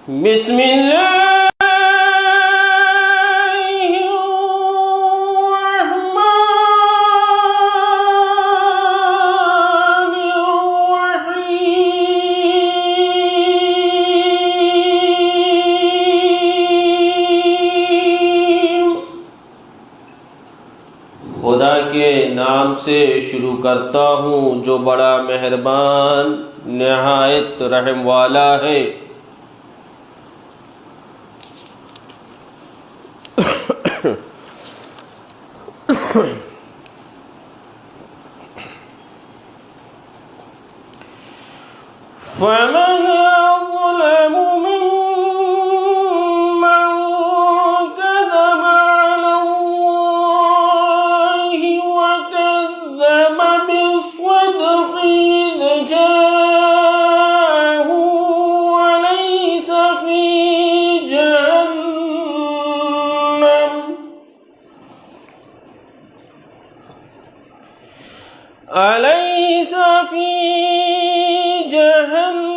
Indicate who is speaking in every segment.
Speaker 1: بسم اللہ خدا کے نام سے شروع کرتا ہوں جو بڑا مہربان نہایت رحم والا ہے۔ فمن أظلم ممن كذب على الله وكذب بالصدق إذ جاءه أليس في جهنم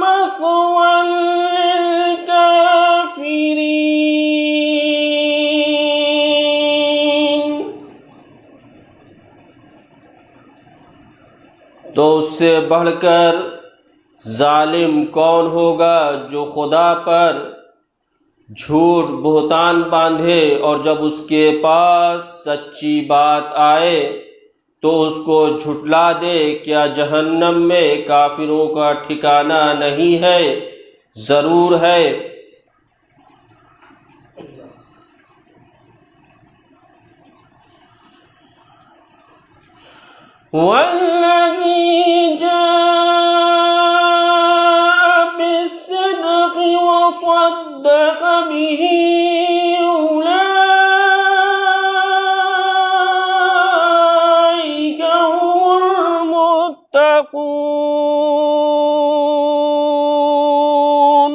Speaker 1: مثوى للكافرين۔ تو اس سے بڑھ کر ظالم کون ہوگا جو خدا پر جھوٹ بہتان باندھے اور جب اس کے پاس سچی بات آئے تو اس کو جھٹلا دے۔ کیا جہنم میں کافروں کا ٹھکانہ نہیں ہے؟ ضرور ہے۔ والذی جاء بالصدق وصدق به أولئك هم المتقون۔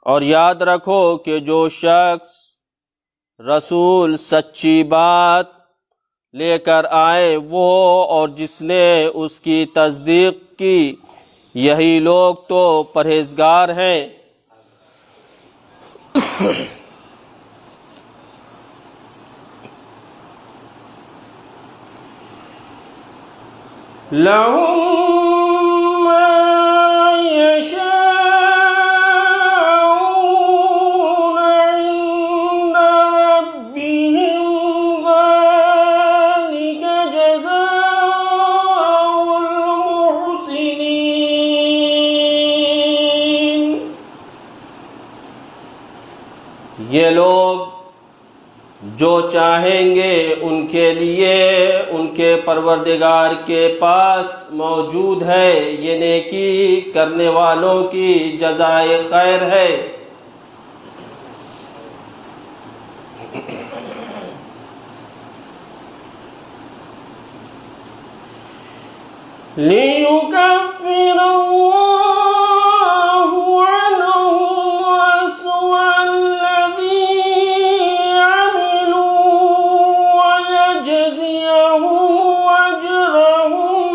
Speaker 1: اور یاد رکھو کہ جو شخص رسول سچی بات لے کر آئے وہ اور جس نے اس کی تصدیق کی یہی لوگ تو پرہیزگار ہیں۔ لَهُم مَّا يَشَاءُونَ عِندَ رَبِّهِمْ ذَلِكَ جَزَاءُ الْمُحْسِنِينَ۔ یہ لوگ جو چاہیں گے ان کے لیے ان کے پروردگار کے پاس موجود ہے، یہ نیکی کرنے والوں کی جزائے خیر ہے۔ لِيُكَفِّرَ اللَّهُ عَنْهُمْ أَسْوَأَ الَّذِي عَمِلُوا وَيَجْزِيَهُمْ أَجْرَهُمْ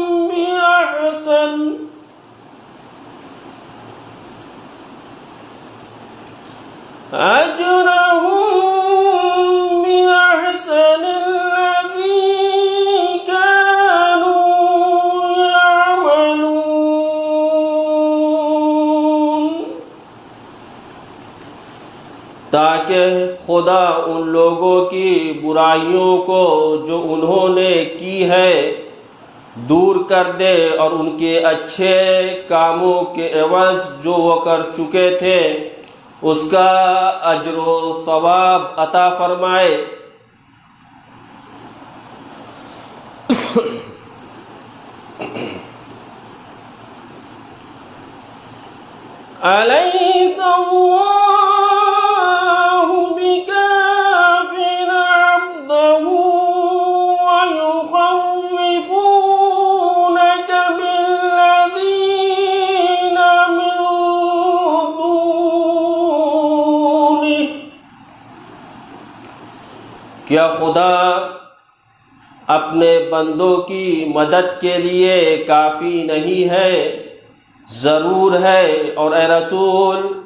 Speaker 1: بِأَحْسَنِ الَّذِي كَانُوا يَعْمَلُونَ، تاکہ خدا ان لوگوں کی برائیوں کو جو انہوں نے کی ہے دور کر دے اور ان کے اچھے کاموں کے عوض جو وہ کر چکے تھے اس کا اجر و ثواب عطا فرمائے۔ أَلَيْسَ اللَّهُ بِكَافٍ عَبْدَهُ وَيُخَوِّفُونَكَ بِالَّذِينَ مِن دُونِهِ، کیا خدا اپنے بندوں کی مدد کے لیے کافی نہیں ہے، ضرور ہے۔ اور اے رسول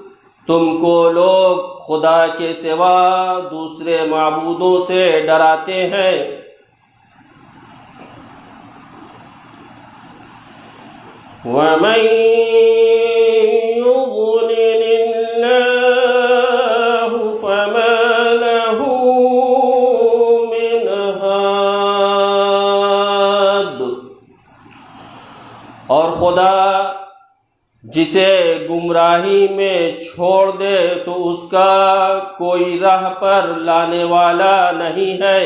Speaker 1: تم کو لوگ خدا کے سوا دوسرے معبودوں سے ڈراتے ہیں۔ وَمَن يُضْلِلِ اللَّهُ فَمَا لَهُ مِنْ هَادٍ، اور خدا جسے گمراہی میں چھوڑ دے تو اس کا کوئی راہ پر لانے والا نہیں ہے۔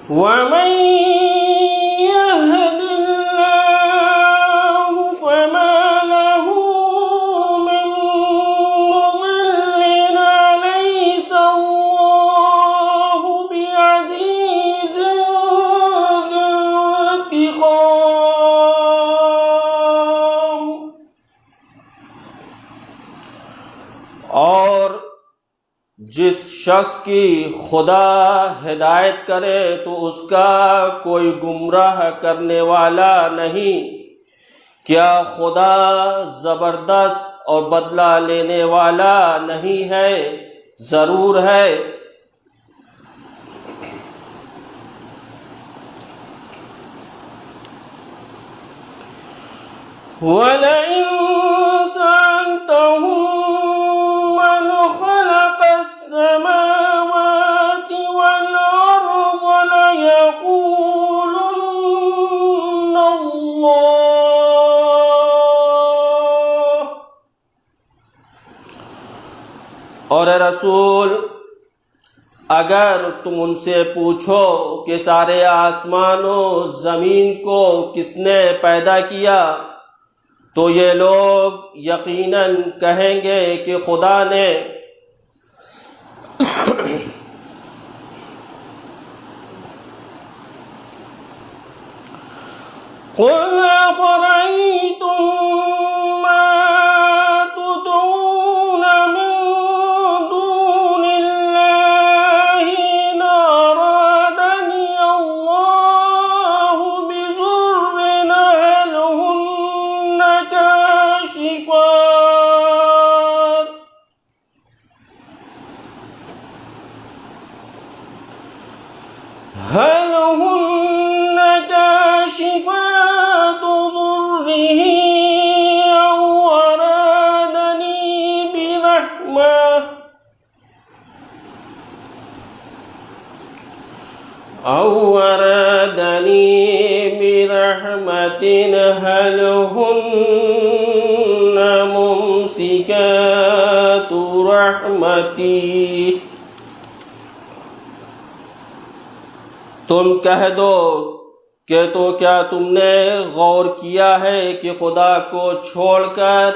Speaker 1: وَمَن يَهْدِ اللَّهُ فَمَا لَهُ مِن مُّضِلٍّ، أَلَيْسَ اللَّهُ بِعَزِيزٍ ذِي انتقام۔ اور جس شخص کی خدا ہدایت کرے تو اس کا کوئی گمراہ کرنے والا نہیں۔ کیا خدا زبردست اور بدلہ لینے والا نہیں ہے؟ ضرور ہے۔ وَلَئِن سَأَلْتَهُم مَّنْ خَلَقَ السَّمَاوَاتِ وَالْأَرْضَ لَيَقُولُنَّ اللَّهُ۔ اور اے رسول اگر تم ان سے پوچھو کہ سارے آسمان و زمین کو کس نے پیدا کیا تو یہ لوگ یقیناً کہیں گے کہ خدا نے۔ قُلْ أَفَرَأَيْتُم مَّا تُدْعُونَ مِن دُونِ اللَّهِ إِنْ أَرَادَنِيَ اللَّهُ بِضُرٍّ هل هن كاشفات ضره أو أرادني برحمة هل هن ممسكات رحمتي۔ تم کہہ دو کہ تو کیا تم نے غور کیا ہے کہ خدا کو چھوڑ کر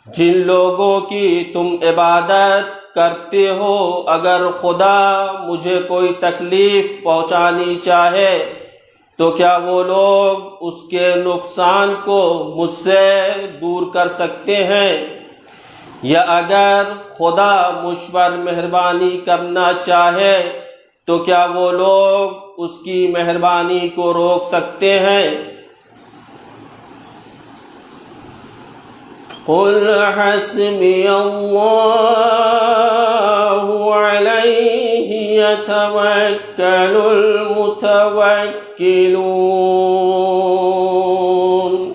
Speaker 1: جن لوگوں کی تم عبادت کرتے ہو اگر خدا مجھے کوئی تکلیف پہنچانی چاہے تو کیا وہ لوگ اس کے نقصان کو مجھ سے دور کر سکتے ہیں؟ یا اگر خدا مجھ پر مہربانی کرنا چاہے تو کیا وہ لوگ اس کی مہربانی کو روک سکتے ہیں؟ قُلْ حَسْبِيَ اللَّهُ عَلَيْهِ يَتَوَكَّلُ الْمُتَوَكِّلُونَ۔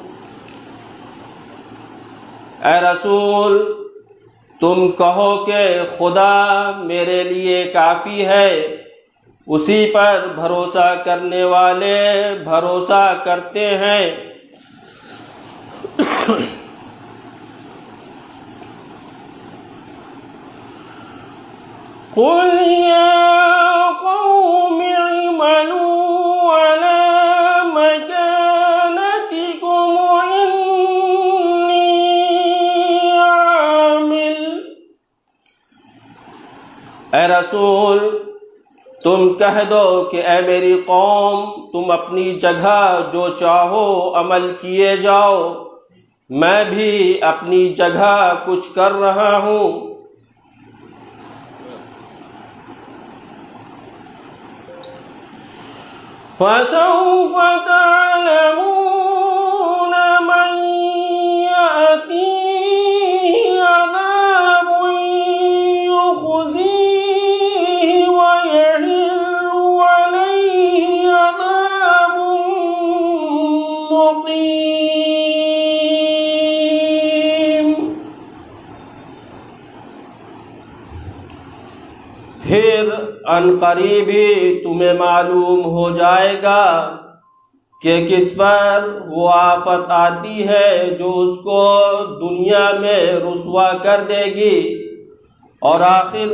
Speaker 1: اے رسول تم کہو کہ خدا میرے لیے کافی ہے، اسی پر بھروسہ کرنے والے بھروسہ کرتے ہیں۔ قُلْ يَا قَوْمِ اعْمَلُوا عَلَى مَكَانَتِكُمْ إِنِّي عَامِلٌ۔ اے رسول تم کہہ دو کہ اے میری قوم تم اپنی جگہ جو چاہو عمل کیے جاؤ، میں بھی اپنی جگہ کچھ کر رہا ہوں۔ فَسَوْفَ تَعْلَمُونَ مَنْ يَأْتِيهِ عَذَابٌ يُخْزِيهِ وَيَحِلُّ عَلَيْهِ عَذَابٌ مُقِيمٌ۔ پھر عنقریب ہی تمہیں معلوم ہو جائے گا کہ کس پر وہ آفت آتی ہے جو اس کو دنیا میں رسوا کر دے گی، اور آخر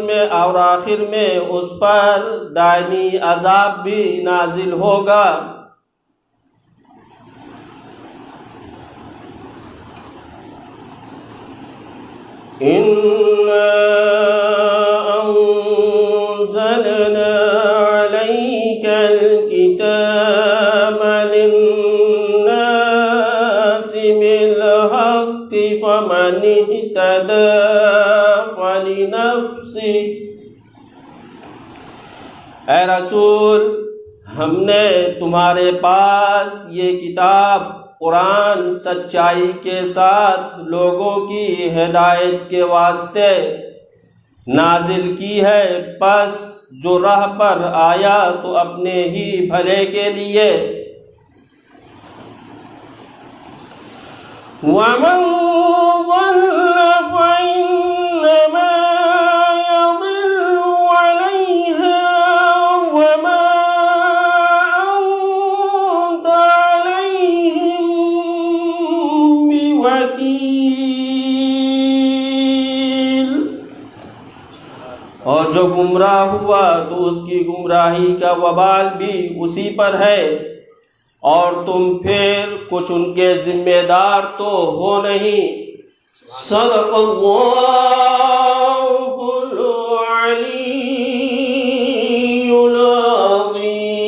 Speaker 1: میں اس پر دائمی عذاب بھی نازل ہوگا۔ أنزلنا عليك الكتاب للناس بالحق فمن اهتدى فلنفسه۔ اے رسول، ہم نے تمہارے پاس یہ کتاب قرآن سچائی کے ساتھ لوگوں کی ہدایت کے واسطے نازل کی ہے، پس جو راہ پر آیا تو اپنے ہی بھلے کے لیے۔ وَمَنْ ضَلَّ فَإِنَّمَا يَضِلُّ عَلَيْهَا وَمَا أَنْتَ عَلَيْهِمْ بِوَكِيلٍ۔ اور جو گمراہ ہوا تو اس کی گمراہی کا وبال بھی اسی پر ہے، اور تم پھر کچھ ان کے ذمہ دار تو ہو نہیں۔ صدق اللہ العلی العظیم۔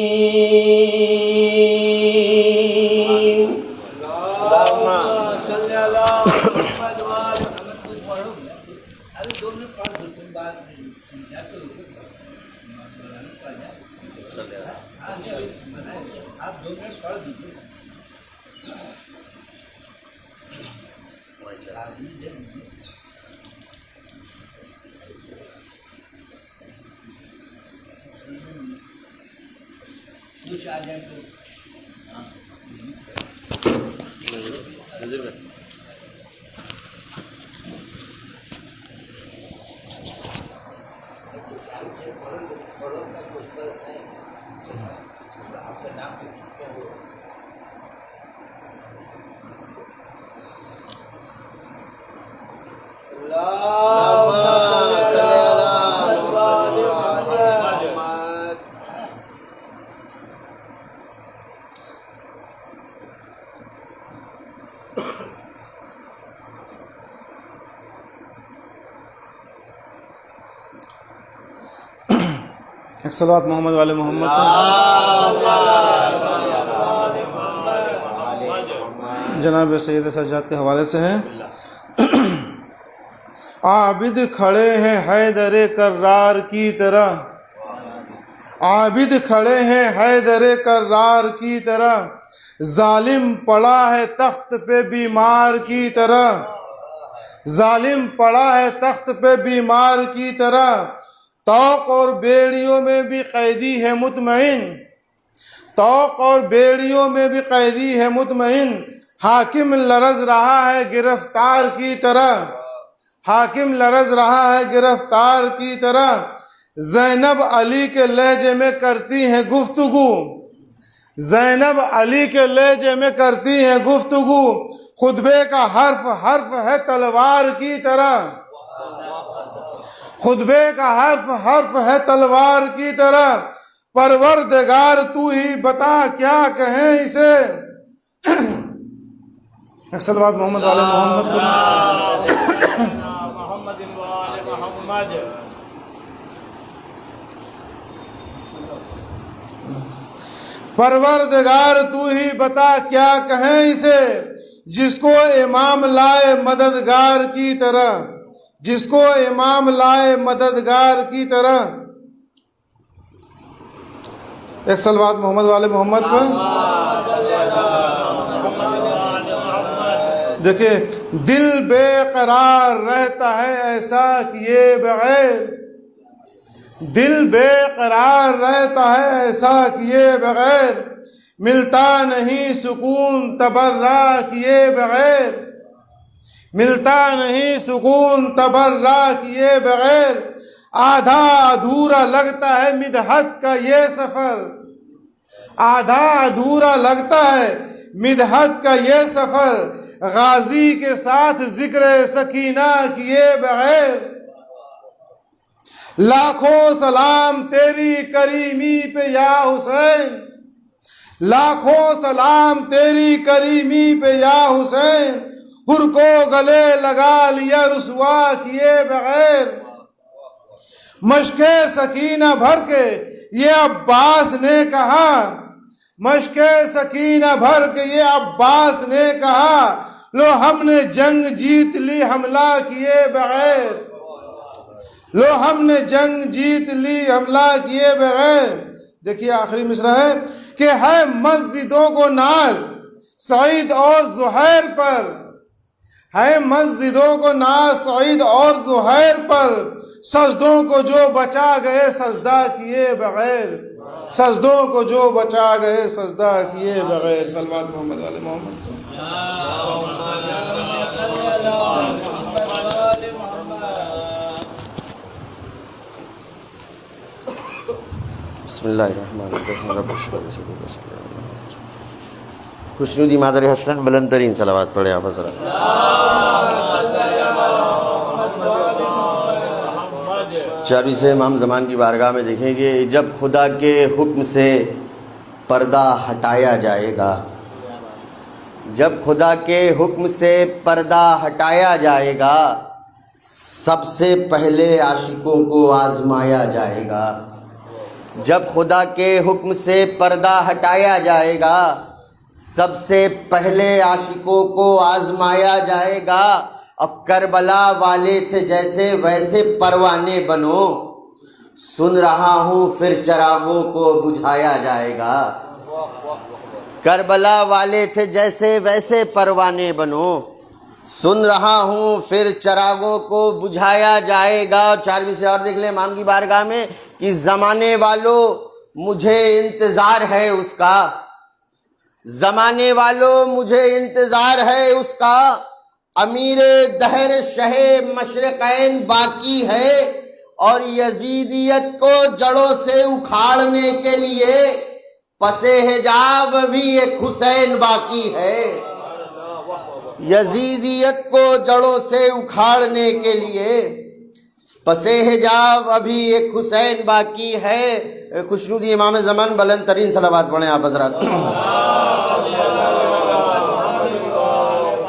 Speaker 2: صلوات محمد والے محمد۔ جناب سید سجاد کے حوالے سے ہے۔ عابد کھڑے ہیں حیدر کرار کی طرح، عابد کھڑے ہیں حیدر کرار کی طرح، ظالم پڑا ہے تخت پہ بیمار کی طرح، ظالم پڑا ہے تخت پہ بیمار کی طرح، طوق اور بیڑیوں میں بھی قیدی ہے مطمئن، طوق اور بیڑیوں میں بھی قیدی ہے مطمئن، حاکم لرز رہا ہے گرفتار کی طرح، حاکم لرز رہا ہے گرفتار کی طرح، زینب علی کے لہجے میں کرتی ہیں گفتگو، زینب علی کے لہجے میں کرتی ہیں گفتگو، خطبے کا حرف حرف ہے تلوار کی طرح، خطبے کا حرف حرف ہے تلوار کی طرح، پروردگار تو ہی بتا کیا کہیں اسے۔ صلوات محمد والے محمد۔ پروردگار تو ہی بتا کیا کہیں اسے، جس کو امام لائے مددگار کی طرح، جس کو امام لائے مددگار کی طرح۔ ایک صلوات محمد والے محمد پر۔ دیکھیں، دل بے قرار رہتا ہے ایسا کیے بغیر، دل بے قرار رہتا ہے ایسا کیے بغیر، ملتا نہیں سکون تبرہ کیے بغیر، ملتا نہیں سکون تبرہ کیے بغیر، آدھا ادھورا لگتا ہے مدحت کا یہ سفر، آدھا ادھورا لگتا ہے مدحت کا یہ سفر، غازی کے ساتھ ذکر سکینہ کیے بغیر۔ لاکھوں سلام تیری کریمی پہ یا حسین، لاکھوں سلام تیری کریمی پہ یا حسین، حر کو گلے لگا لیا رسوا کیے بغیر۔ مشق سکینہ بھر کے یہ عباس نے کہا، مشق سکینہ بھر کے یہ عباس نے کہا، لو ہم نے جنگ جیت لی حملہ کیے بغیر، لو ہم نے جنگ جیت لی حملہ کیے بغیر۔ دیکھیے آخری مصرع ہے کہ ہے مسجدوں کو ناز سعید اور زہیر پر، ہے مسجدوں کو ناز سعید اور زہیر پر، سجدوں کو جو بچا گئے سجدہ کیے بغیر، سجدوں کو جو بچا گئے سجدہ کیے بغیر۔ صلوات محمد علی محمد۔
Speaker 3: بسم اللہ الرحمن الرحیم۔ خوشنودی مادر حسن، بلند ترین صلوات پڑھے آپ حضرات۔ چارویں سے امام زمان کی بارگاہ میں دیکھیں گے، جب خدا کے حکم سے پردہ ہٹایا جائے گا، جب خدا کے حکم سے پردہ ہٹایا جائے گا، سب سے پہلے عاشقوں کو آزمایا جائے گا۔ جب خدا کے حکم سے پردہ ہٹایا جائے گا، سب سے پہلے عاشقوں کو آزمایا جائے گا۔ اب کربلا والے تھے جیسے ویسے پروانے بنو، سن رہا ہوں پھر چراغوں کو بجھایا جائے گا۔ کربلا والے تھے جیسے ویسے پروانے بنو، سن رہا ہوں پھر چراغوں کو بجھایا جائے گا۔ اور 4ویں سے اور دیکھ لیں امام کی بارگاہ میں کہ زمانے والوں مجھے انتظار ہے اس کا، زمانے والوں مجھے انتظار ہے اس کا، امیر دہر شہ مشرقین باقی ہے، اور یزیدیت کو جڑوں سے اکھاڑنے کے لیے پس حجاب بھی ایک حسین باقی ہے۔ یزیدیت کو جڑوں سے اکھاڑنے کے لیے پس حجاب ابھی ایک حسین باقی ہے۔ خوشنودی امام زمان، بلند ترین صلوات پڑھیں آپ حضرات۔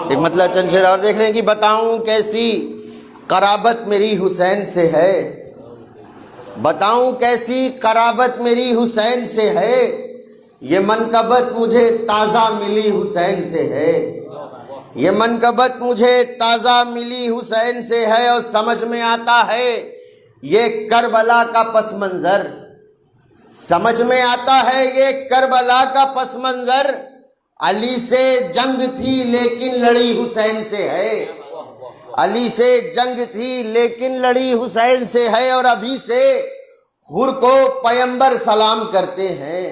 Speaker 3: ایک مطلب چند شعر اور دیکھ لیں کہ بتاؤں کیسی قرابت میری حسین سے ہے، بتاؤں کیسی قرابت میری حسین سے ہے، یہ منقبت مجھے تازہ ملی حسین سے ہے، یہ منقبت مجھے تازہ ملی حسین سے ہے۔ اور سمجھ میں آتا ہے یہ کربلا کا پس منظر، سمجھ میں آتا ہے یہ کربلا کا پس منظر، علی سے جنگ تھی لیکن لڑی حسین سے ہے، علی سے جنگ تھی لیکن لڑی حسین سے ہے۔ اور ابھی سے حر کو پیمبر سلام کرتے ہیں،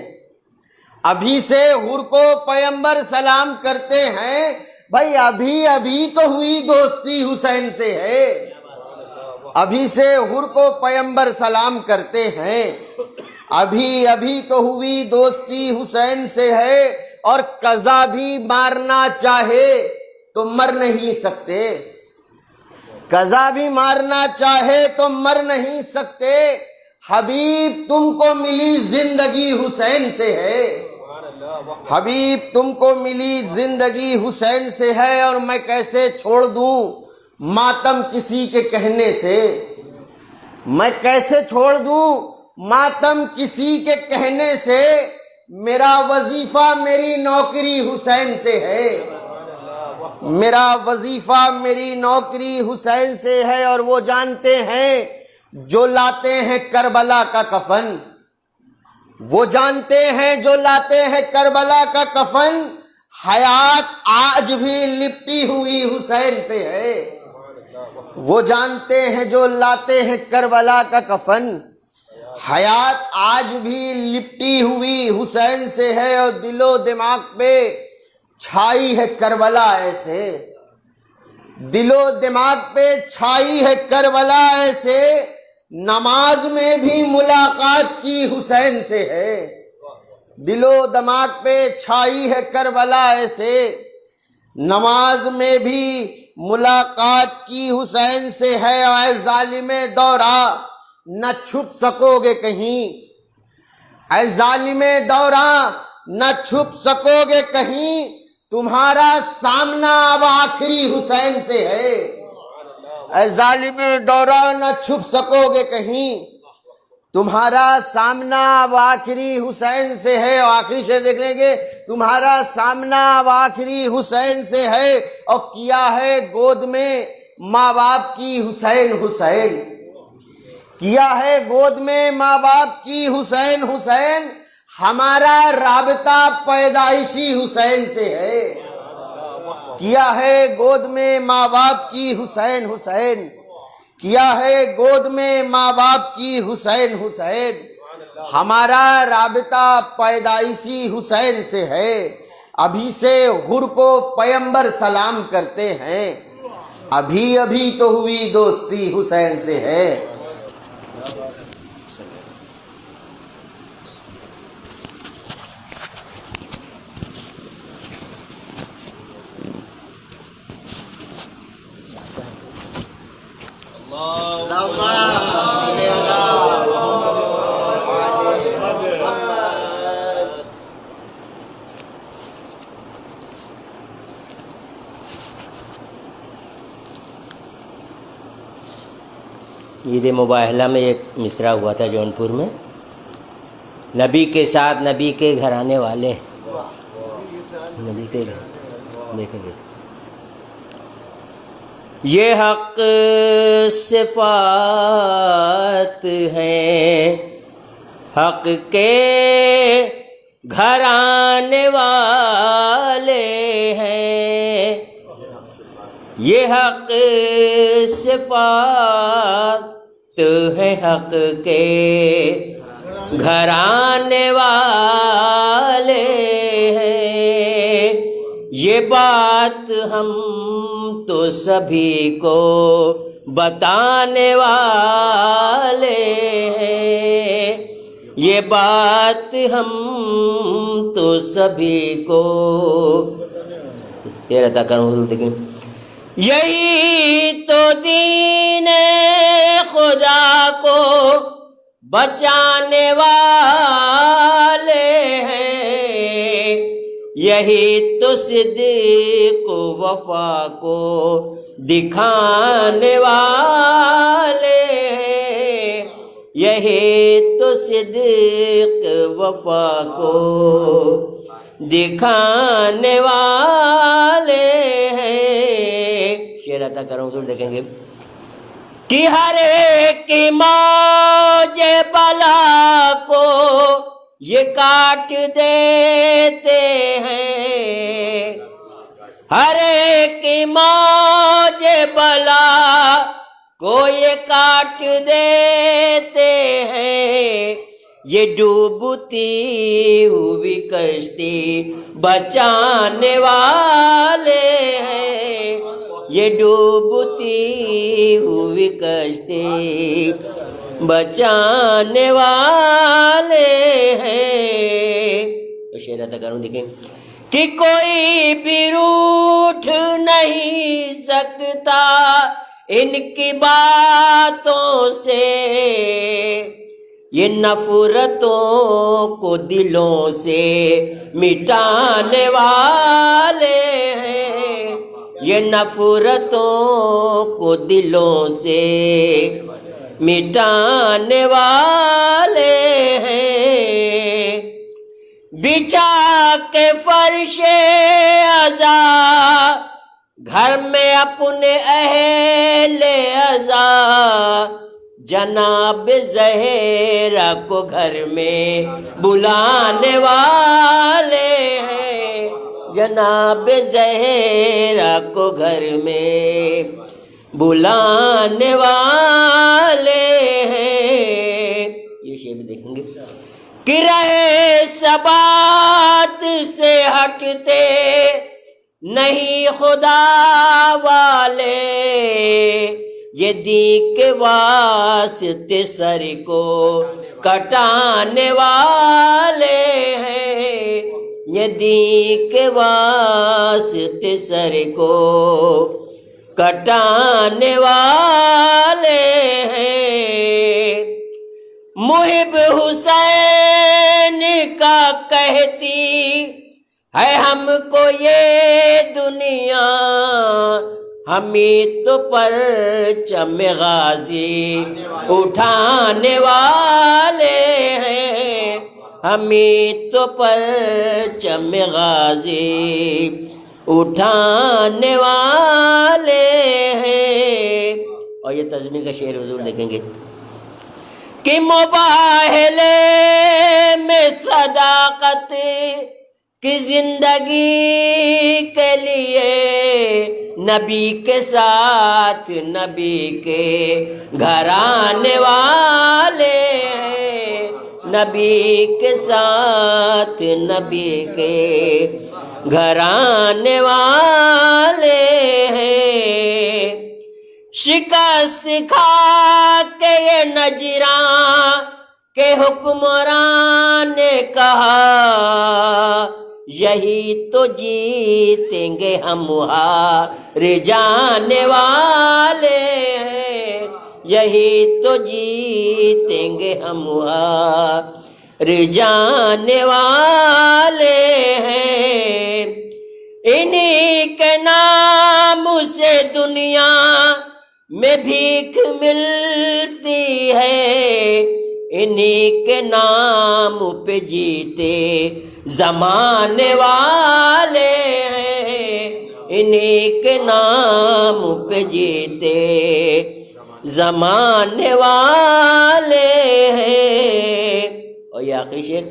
Speaker 3: ابھی سے حر کو پیمبر سلام کرتے ہیں، بھائی ابھی تو ہوئی دوستی حسین سے ہے، ابھی سے حر کو پیمبر سلام کرتے ہیں، ابھی تو ہوئی دوستی حسین سے ہے۔ اور قضا بھی مارنا چاہے تو مر نہیں سکتے، قضا بھی مارنا چاہے تو مر نہیں سکتے، حبیب تم کو ملی زندگی حسین سے ہے، حبیب تم کو ملی زندگی حسین سے ہے۔ اور میں کیسے چھوڑ دوں ماتم کسی کے کہنے سے، میں کیسے چھوڑ دوں ماتم کسی کے کہنے سے، میرا وظیفہ میری نوکری حسین سے ہے، میرا وظیفہ میری نوکری حسین سے ہے، اور وہ جانتے ہیں جو لاتے ہیں کربلا کا کفن، وہ جانتے ہیں جو لاتے ہیں کربلا کا کفن، حیات آج بھی لپٹی ہوئی حسین سے ہے۔ وہ جانتے ہیں جو لاتے ہیں کربلا کا کفن، حیات آج بھی لپٹی ہوئی حسین سے ہے، اور دل و دماغ پہ چھائی ہے کربلا ایسے، دل و دماغ پہ چھائی ہے کربلا ایسے، نماز میں بھی ملاقات کی حسین سے ہے، دل و دماغ پہ چھائی ہے کربلا ایسے، نماز میں بھی ملاقات کی حسین سے ہے، اے ظالم دورہ نہ چھپ سکو گے کہیں، اے ظالم دورہ نہ چھپ سکو گے کہیں، تمہارا سامنا اب آخری حسین سے ہے، اے ظالم دورہ نہ چھپ سکو گے کہیں، تمہارا سامنا اب آخری حسین سے ہے۔ اور آخری شعر دیکھ لیں گے، تمہارا سامنا اب آخری حسین سے ہے، اور کیا ہے گود میں ماں باپ کی حسین حسین، کیا ہے گود میں ماں باپ کی حسین حسین، ہمارا رابطہ پیدائشی حسین سے ہے، کیا ہے گود میں ماں باپ کی حسین حسین، کیا ہے گود میں ماں باپ کی حسین حسین، ہمارا رابطہ پیدائشی حسین سے ہے، ابھی سے غر کو پیمبر سلام کرتے ہیں، ابھی ابھی تو ہوئی دوستی حسین سے ہے۔
Speaker 4: عید مباہلہ میں ایک مصرع ہوا تھا جونپور میں، نبی کے ساتھ نبی کے گھرانے والے، نبی کے دیکھیں گے یہ حق صفات ہیں، حق کے گھرانے والے ہیں، یہ حق صفات ہے، حق کے گھرانے والے ہیں، یہ بات ہم تو سبھی کو بتانے والے ہیں، یہ بات ہم تو سبھی کو یہ عطا کروں، لیکن یہی تو دین خدا کو بچانے والے ہیں، یہی تو صدق وفا کو دکھانے والے ہیں، یہی تو صدق وفا کو دکھانے والے ہیں۔ شعر عطا کر رہا ہوں تو دیکھیں گے کہ ہر ایک موج بلا کو یہ کاٹ دیتے ہیں، ہر ایک موج بلا کو یہ کاٹ دیتے ہیں، یہ ڈوبتی ہوئی کشتی بچانے والے ہیں، یہ ڈوبتی ہوئی کشتی بچانے والے ہیں۔ شعر عطا کروں دیکھیں کہ کوئی بھی روٹھ نہیں سکتا ان کی باتوں سے، یہ نفرتوں کو دلوں سے مٹانے والے ہیں، یہ نفرتوں کو دلوں سے مٹانے والے ہیں، بچھا کے فرش عزا گھر میں اپنے اہل عزا جناب زہرا کو گھر میں بلانے والے ہیں، جناب زہرا کو گھر میں بلانے والے ہیں۔ یہ شعر بھی دیکھیں گے کہ رہے ثبات سے ہٹتے نہیں خدا والے، یہ دی کے واسطے سر کو کٹانے والے ہیں، یہ دی کے واسطے سر کو کٹانے والے ہیں۔ محب حسین کا کہتی ہے ہم کو یہ دنیا، ہمیں تو پرچم غازی اٹھانے والے ہیں، ہمیں تو پرچم غازی اٹھانے والے ہیں۔ اور یہ تزمین کا شعر حضور دیکھیں گے کہ مباہلے میں صداقت کی زندگی کے لیے نبی کے ساتھ نبی کے گھر آنے والے ہیں، نبی کے ساتھ نبی کے گھر آنے والے ہیں۔ شکست کھا کے یہ نجراں کے حکمران نے کہا یہی تو جیتیں گے ہم ہار جانے والے ہیں، یہی تو جیتیں گے ہم ہار جانے والے ہیں۔ انہی کے نام سے دنیا میں بھیک ملتی ہے، انہی کے نام پہ جیتے زمانے والے ہیں، انہی کے نام پہ جیتے زمانے والے ہیں۔ اور یہ آخری شعر،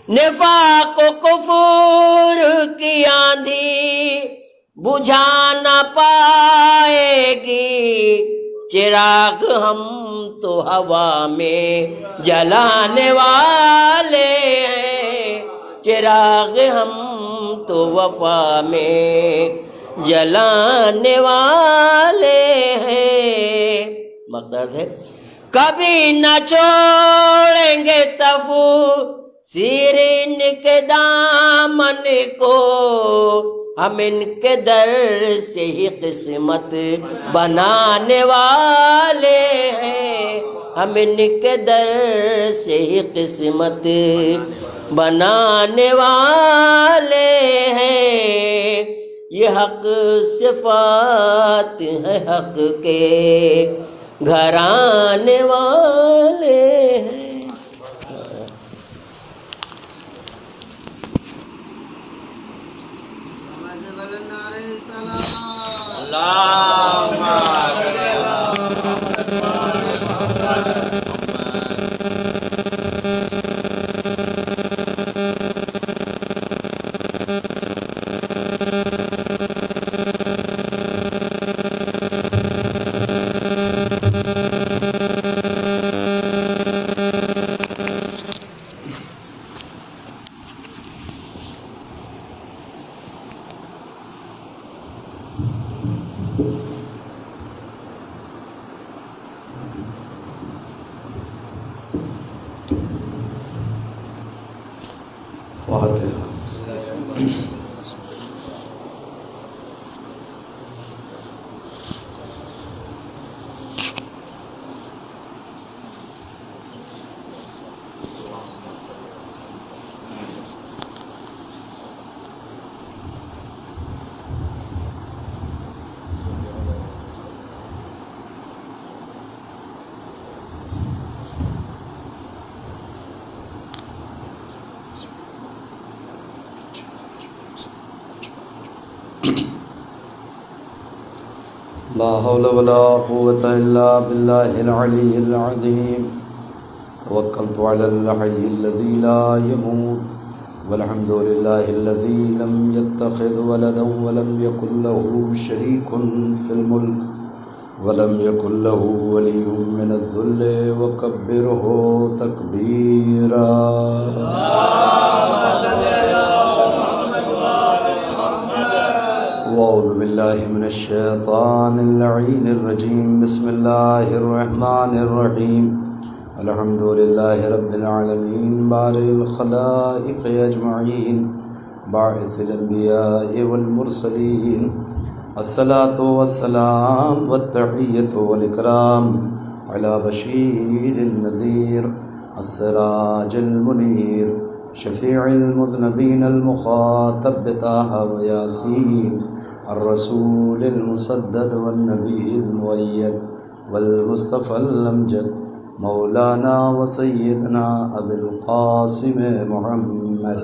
Speaker 4: نفاق و کفر کی آندھی بجھا نہ پائے گی، چراغ ہم تو ہوا میں جلانے والے ہیں، چراغ ہم تو وفا میں جلانے والے ہیں۔ مقصد ہے کبھی نہ چھوڑیں گے تفو سیرین کے دامن کو، ہم ان کے در سے ہی قسمت بنانے والے ہیں، ہم ان کے در سے ہی قسمت بنانے والے ہیں۔ یہ حق صفات ہے حق کے گھر آنے والے ہیں۔
Speaker 5: لا حول ولا قوة إلا بالله العلي العظيم توكلت على الحي الذي لا يموت والحمد لله الذي لم يتخذ ولدا ولم يكن له شريك في الملك ولم يكن له ولي من الذل وكبره تكبيرا وأعوذ بالله من الشيطان اللعين الرجيم بسم الله الرحمن الرحيم الحمد لله رب العالمين بارئ الخلائق أجمعين باعث الأنبياء والمرسلين الصلاة والسلام والتحية والإكرام على بشير النذير السراج المنير شفيع المذنبين المخاطب بطه وياسين الرسول المسدد والنبي المؤيد والمصطفى الأمجد مولانا وسيدنا أبي القاسم محمد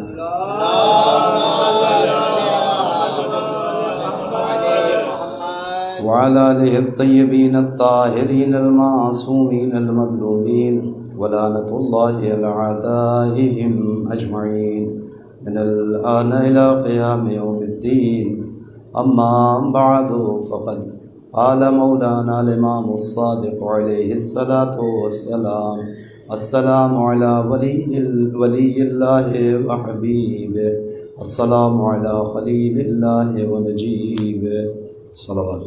Speaker 5: وعلى آله الطيبين الطاهرين المعصومين المظلومين ولعنة الله على أعدائهم أجمعين من الآن إلى قيام يوم الدين أما بعد فقد قال مولانا الإمام الصادق عليه الصلاة والسلام السلام على ولي الله وحبيبه السلام على خليل الله ونجيبه صلوات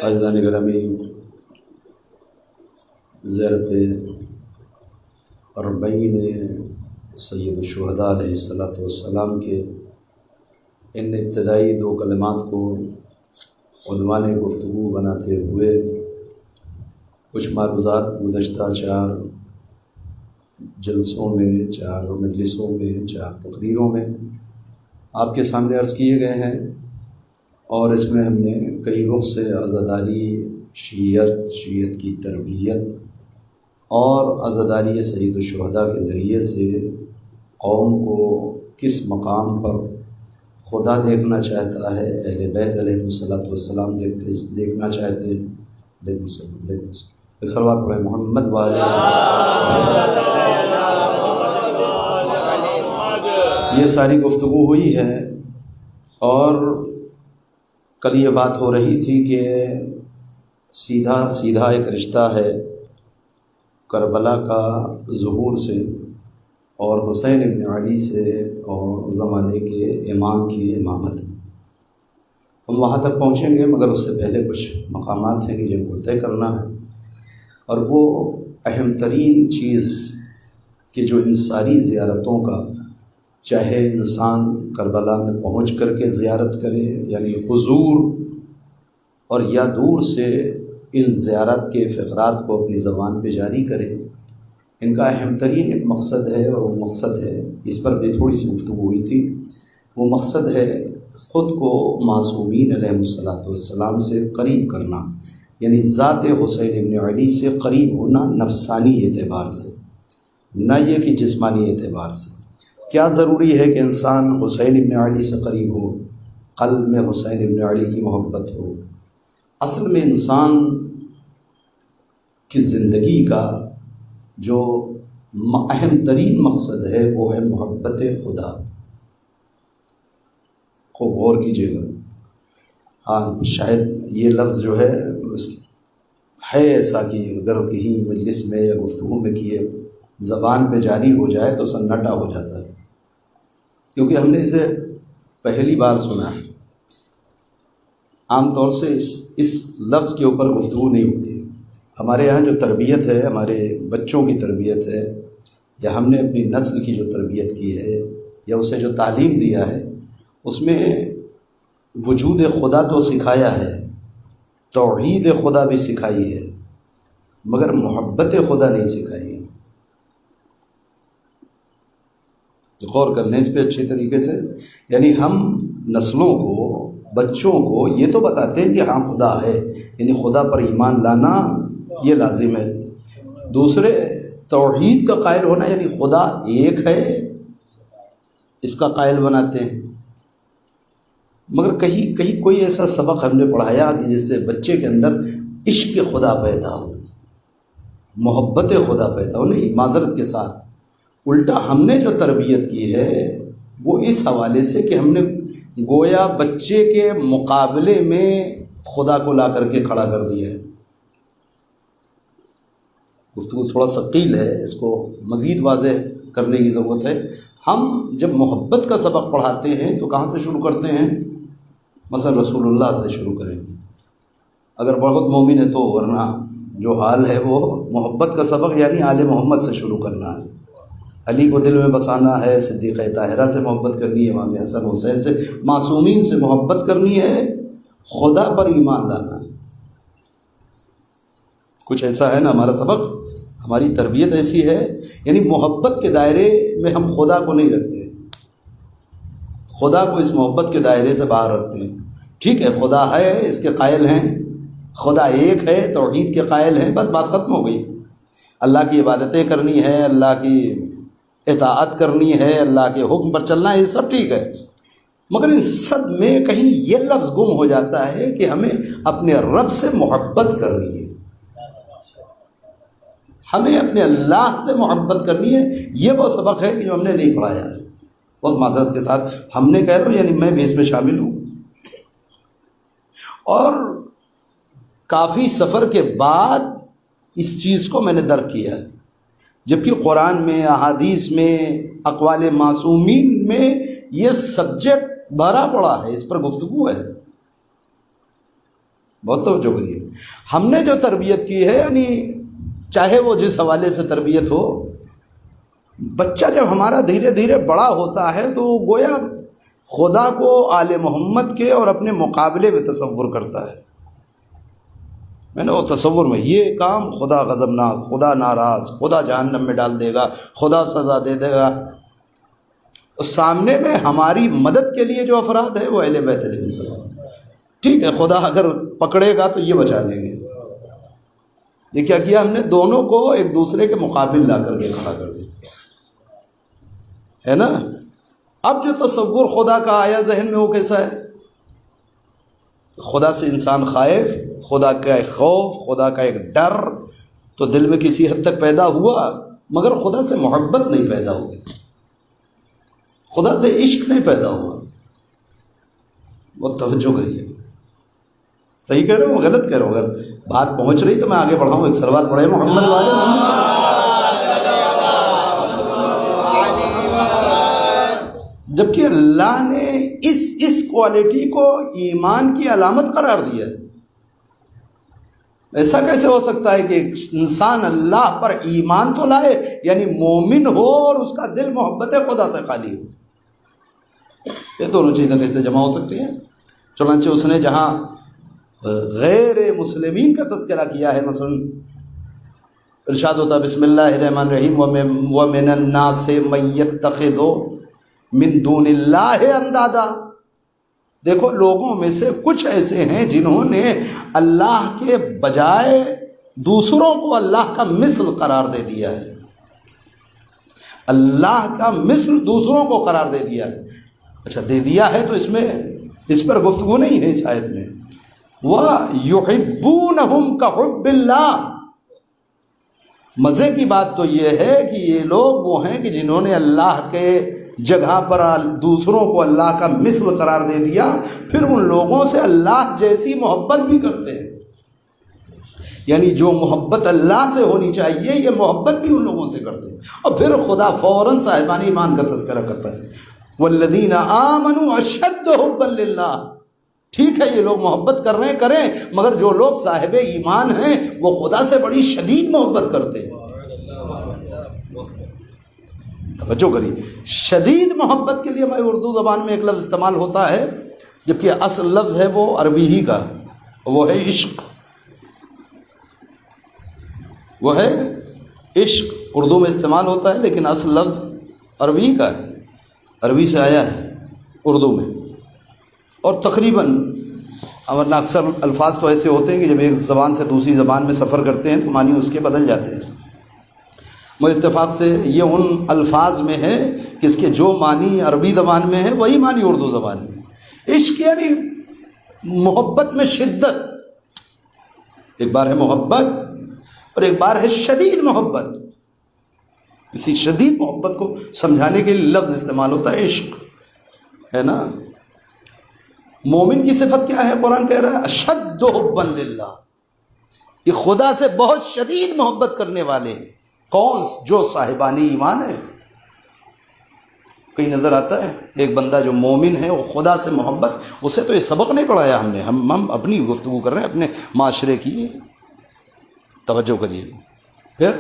Speaker 5: عزیزان گرامی، زیارت اربعین سید الشہداء علیہ السلام کے ان ابتدائی دو کلمات کو عنوان گفتگو بناتے ہوئے کچھ معروضات گزشتہ 4 جلسوں میں، 4 مجلسوں میں، 4 تقریروں میں آپ کے سامنے عرض کیے گئے ہیں، اور اس میں ہم نے کئی رخ سے عزاداری شیعت کی تربیت اور عزاداری سید الشہداء کے ذریعے سے قوم کو کس مقام پر خدا دیکھنا چاہتا ہے، اہل بیت علیہ السلام دیکھنا چاہتے ہیں، صلوات پڑھیں محمد والے۔ یہ ساری گفتگو ہوئی ہے، اور کل یہ بات ہو رہی تھی کہ سیدھا ایک رشتہ ہے کربلا کا ظہور سے اور حسین بن علی سے اور زمانے کے امام کی امامت۔ ہم وہاں تک پہنچیں گے، مگر اس سے پہلے کچھ مقامات ہیں کہ جن کو طے کرنا ہے، اور وہ اہم ترین چیز کہ جو ان ساری زیارتوں کا، چاہے انسان کربلا میں پہنچ کر کے زیارت کرے یعنی حضور، اور یا دور سے ان زیارت کے فقرات کو اپنی زبان پہ جاری کرے، ان کا اہم ترین ایک مقصد ہے، اور وہ مقصد ہے، اس پر بھی تھوڑی سی گفتگو ہوئی تھی، وہ مقصد ہے خود کو معصومین علیہ السلام سے قریب کرنا، یعنی ذات حسین بن علی سے قریب ہونا نفسانی اعتبار سے، نہ یہ کہ جسمانی اعتبار سے۔ کیا ضروری ہے کہ انسان حسین بن علی سے قریب ہو، قلب میں حسین بن علی کی محبت ہو؟ اصل میں انسان کی زندگی کا جو اہم ترین مقصد ہے وہ ہے محبت خدا۔ خوب غور کیجیے گا، ہاں شاید یہ لفظ جو ہے ایسا کہ اگر کہیں مجلس میں یا گفتگو میں کیے زبان پہ جاری ہو جائے تو سناٹا ہو جاتا ہے، کیونکہ ہم نے اسے پہلی بار سنا ہے۔ عام طور سے اس لفظ کے اوپر گفتگو نہیں ہوتی۔ ہمارے یہاں جو تربیت ہے، ہمارے بچوں کی تربیت ہے، یا ہم نے اپنی نسل کی جو تربیت کی ہے یا اسے جو تعلیم دیا ہے، اس میں وجود خدا تو سکھایا ہے، توحید خدا بھی سکھائی ہے، مگر محبت خدا نہیں سکھائی ہے۔ غور کر لیں اس پہ اچھی طریقے سے، یعنی ہم نسلوں کو، بچوں کو یہ تو بتاتے ہیں کہ ہاں خدا ہے، یعنی خدا پر ایمان لانا یہ لازم ہے۔ دوسرے توحید کا قائل ہونا، یعنی خدا ایک ہے، اس کا قائل بناتے ہیں، مگر کہیں کوئی ایسا سبق ہم نے پڑھایا کہ جس سے بچے کے اندر عشق خدا پیدا ہو، محبت خدا پیدا ہو؟ نہیں، معذرت کے ساتھ الٹا ہم نے جو تربیت کی ہے وہ اس حوالے سے کہ ہم نے گویا بچے کے مقابلے میں خدا کو لا کر کے کھڑا کر دیا ہے۔ گفتگو تھوڑا ثقیل ہے، اس کو مزید واضح کرنے کی ضرورت ہے۔ ہم جب محبت کا سبق پڑھاتے ہیں تو کہاں سے شروع کرتے ہیں؟ مثلا رسول اللہ سے شروع کریں گے اگر بہت مومن ہے تو، ورنہ جو حال ہے وہ محبت کا سبق یعنی آل محمد سے شروع کرنا ہے، علی کو دل میں بسانا ہے، صدیقہ طاہرہ سے محبت کرنی ہے، امام حسن حسین سے، معصومین سے محبت کرنی ہے، خدا پر ایمان لانا ہے۔ کچھ ایسا ہے نا ہمارا سبق، ہماری تربیت ایسی ہے، یعنی محبت کے دائرے میں ہم خدا کو نہیں رکھتے، خدا کو اس محبت کے دائرے سے باہر رکھتے ہیں۔ ٹھیک ہے، خدا ہے، اس کے قائل ہیں، خدا ایک ہے، توحید کے قائل ہیں، بس بات ختم ہو گئی۔ اللہ کی عبادتیں کرنی ہے، اللہ کی اطاعت کرنی ہے، اللہ کے حکم پر چلنا ہے، یہ سب ٹھیک ہے، مگر ان سب میں کہیں یہ لفظ گم ہو جاتا ہے کہ ہمیں اپنے رب سے محبت کرنی ہے، ہمیں اپنے اللہ سے محبت کرنی ہے۔ یہ وہ سبق ہے کہ جو ہم نے نہیں پڑھایا ہے، بہت معذرت کے ساتھ ہم نے کہہ رہا ہوں، یعنی میں بھی اس میں شامل ہوں۔ اور کافی سفر کے بعد اس چیز کو میں نے درک کیا، جبکہ قرآن میں، احادیث میں، اقوال معصومین میں یہ سبجیکٹ بھرا پڑا ہے، اس پر گفتگو ہے۔ بہت توجہ کریے، ہم نے جو تربیت کی ہے، یعنی چاہے وہ جس حوالے سے تربیت ہو، بچہ جب ہمارا دھیرے دھیرے بڑا ہوتا ہے تو گویا خدا کو آل محمد کے اور اپنے مقابلے میں تصور کرتا ہے۔ میں نے وہ تصور میں یہ کام خدا غضبناک، خدا ناراض، خدا جہنم میں ڈال دے گا، خدا سزا دے دے گا۔ اور سامنے میں ہماری مدد کے لیے جو افراد ہیں وہ اہل بیت علیہ السلام، ٹھیک ہے، خدا اگر پکڑے گا تو یہ بچا لیں گے۔ یہ کیا کیا ہم نے؟ دونوں کو ایک دوسرے کے مقابل لا کر کے کھڑا کر دیا ہے نا۔ اب جو تصور خدا کا آیا ذہن میں وہ کیسا ہے؟ خدا سے انسان خائف، خدا کا ایک خوف، خدا کا ایک ڈر تو دل میں کسی حد تک پیدا ہوا، مگر خدا سے محبت نہیں پیدا ہوئی، خدا سے عشق نہیں پیدا ہوا۔ بہت توجہ کریے، صحیح کہہ رہا ہوں غلط کہہ رہا ہوں؟ اگر بات پہنچ رہی تو میں آگے بڑھاؤں۔ ایک صلوات پڑھے محمد والے۔ جبکہ اللہ نے اس کوالٹی کو ایمان کی علامت قرار دیا ہے۔ ایسا کیسے ہو سکتا ہے کہ ایک انسان اللہ پر ایمان تو لائے، یعنی مومن ہو، اور اس کا دل محبت خدا سے خالی ہو؟ یہ دونوں چیزیں کیسے جمع ہو سکتی ہیں؟ چنانچہ اس نے جہاں غیر مسلمین کا تذکرہ کیا ہے، مثلا ارشاد ہوتا بسم اللہ الرحمن الرحیم وَمِنَ النَّاسِ مَن يَتَّخِذُ مِن دُونِ اللَّهِ اندادا۔ دیکھو لوگوں میں سے کچھ ایسے ہیں جنہوں نے اللہ کے بجائے دوسروں کو اللہ کا مثل قرار دے دیا ہے، اللہ کا مثل دوسروں کو قرار دے دیا ہے۔ اچھا دے دیا ہے تو اس پر گفتگو نہیں ہے اس آیت میں۔ وَيُحِبُّونَهُمْ كَحُبِّ اللَّهِ۔ مزے کی بات تو یہ ہے کہ یہ لوگ وہ ہیں کہ جنہوں نے اللہ کے جگہ پر دوسروں کو اللہ کا مثل قرار دے دیا، پھر ان لوگوں سے اللہ جیسی محبت بھی کرتے ہیں، یعنی جو محبت اللہ سے ہونی چاہیے یہ محبت بھی ان لوگوں سے کرتے ہیں۔ اور پھر خدا فوراً صاحبان ایمان کا تذکرہ کرتا ہے، وَالَّذِينَ آمَنُوا أَشَدُّ حُبًّا لِلَّهِ۔ ٹھیک ہے یہ لوگ محبت کر رہے ہیں، کریں، مگر جو لوگ صاحب ایمان ہیں وہ خدا سے بڑی شدید محبت کرتے ہیں۔ توجہ کریے، شدید محبت کے لیے ہماری اردو زبان میں ایک لفظ استعمال ہوتا ہے، جبکہ اصل لفظ ہے وہ عربی ہی کا، وہ ہے عشق، وہ ہے عشق، اردو میں استعمال ہوتا ہے لیکن اصل لفظ عربی کا ہے، عربی سے آیا ہے اردو میں۔ اور تقریباً ورنہ اکثر الفاظ تو ایسے ہوتے ہیں کہ جب ایک زبان سے دوسری زبان میں سفر کرتے ہیں تو معنی اس کے بدل جاتے ہیں۔ مگر اتفاق سے یہ ان الفاظ میں ہے کہ اس کے جو معنی عربی زبان میں ہے وہی معنی اردو زبان میں. عشق یعنی محبت میں شدت. ایک بار ہے محبت اور ایک بار ہے شدید محبت. اسی شدید محبت کو سمجھانے کے لیے لفظ استعمال ہوتا ہے عشق، ہے نا. مومن کی صفت کیا ہے؟ قرآن کہہ رہا ہے اشد حبا للہ، یہ خدا سے بہت شدید محبت کرنے والے ہیں. کون؟ جو صاحبان ایمان ہے. کہیں نظر آتا ہے ایک بندہ جو مومن ہے وہ خدا سے محبت، اسے تو یہ سبق نہیں پڑھایا ہم نے، ہم اپنی گفتگو کر رہے ہیں اپنے معاشرے کی. توجہ کریے. پھر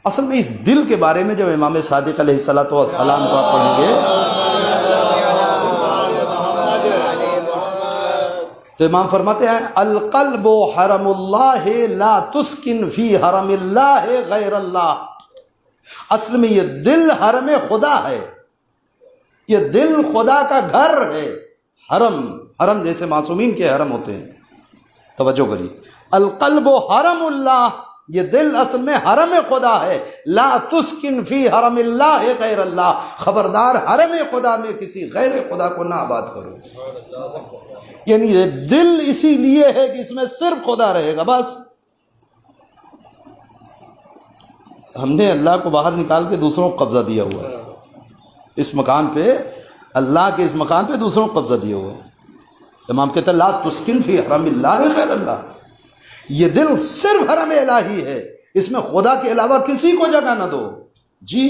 Speaker 5: اصل میں اس دل کے بارے میں جب امام صادق علیہ الصلوۃ والسلام کو آپ پڑھیں گے تو امام فرماتے ہیں القلب حرم اللہ لا تسکن فی حرم اللہ غیر اللہ. اصل میں یہ دل حرم خدا ہے، یہ دل خدا کا گھر ہے. حرم جیسے معصومین کے حرم ہوتے ہیں. توجہ کریے. القلب حرم اللہ، یہ دل اصل میں حرم خدا ہے. لا تسکن فی حرم اللہ غیر اللہ، خبردار حرم خدا میں کسی غیر خدا کو نہ آباد کرو. یعنی یہ دل اسی لیے ہے کہ اس میں صرف خدا رہے گا بس. ہم نے اللہ کو باہر نکال کے دوسروں کو قبضہ دیا ہوا ہے. اس مکان پہ اللہ کے اس مکان پہ دوسروں کو قبضہ دیا ہوا ہے. امام کہتا ہے لا تسکن فی حرم اللہ غیر اللہ، یہ دل صرف حرم الہی ہے، اس میں خدا کے علاوہ کسی کو جگہ نہ دو. جی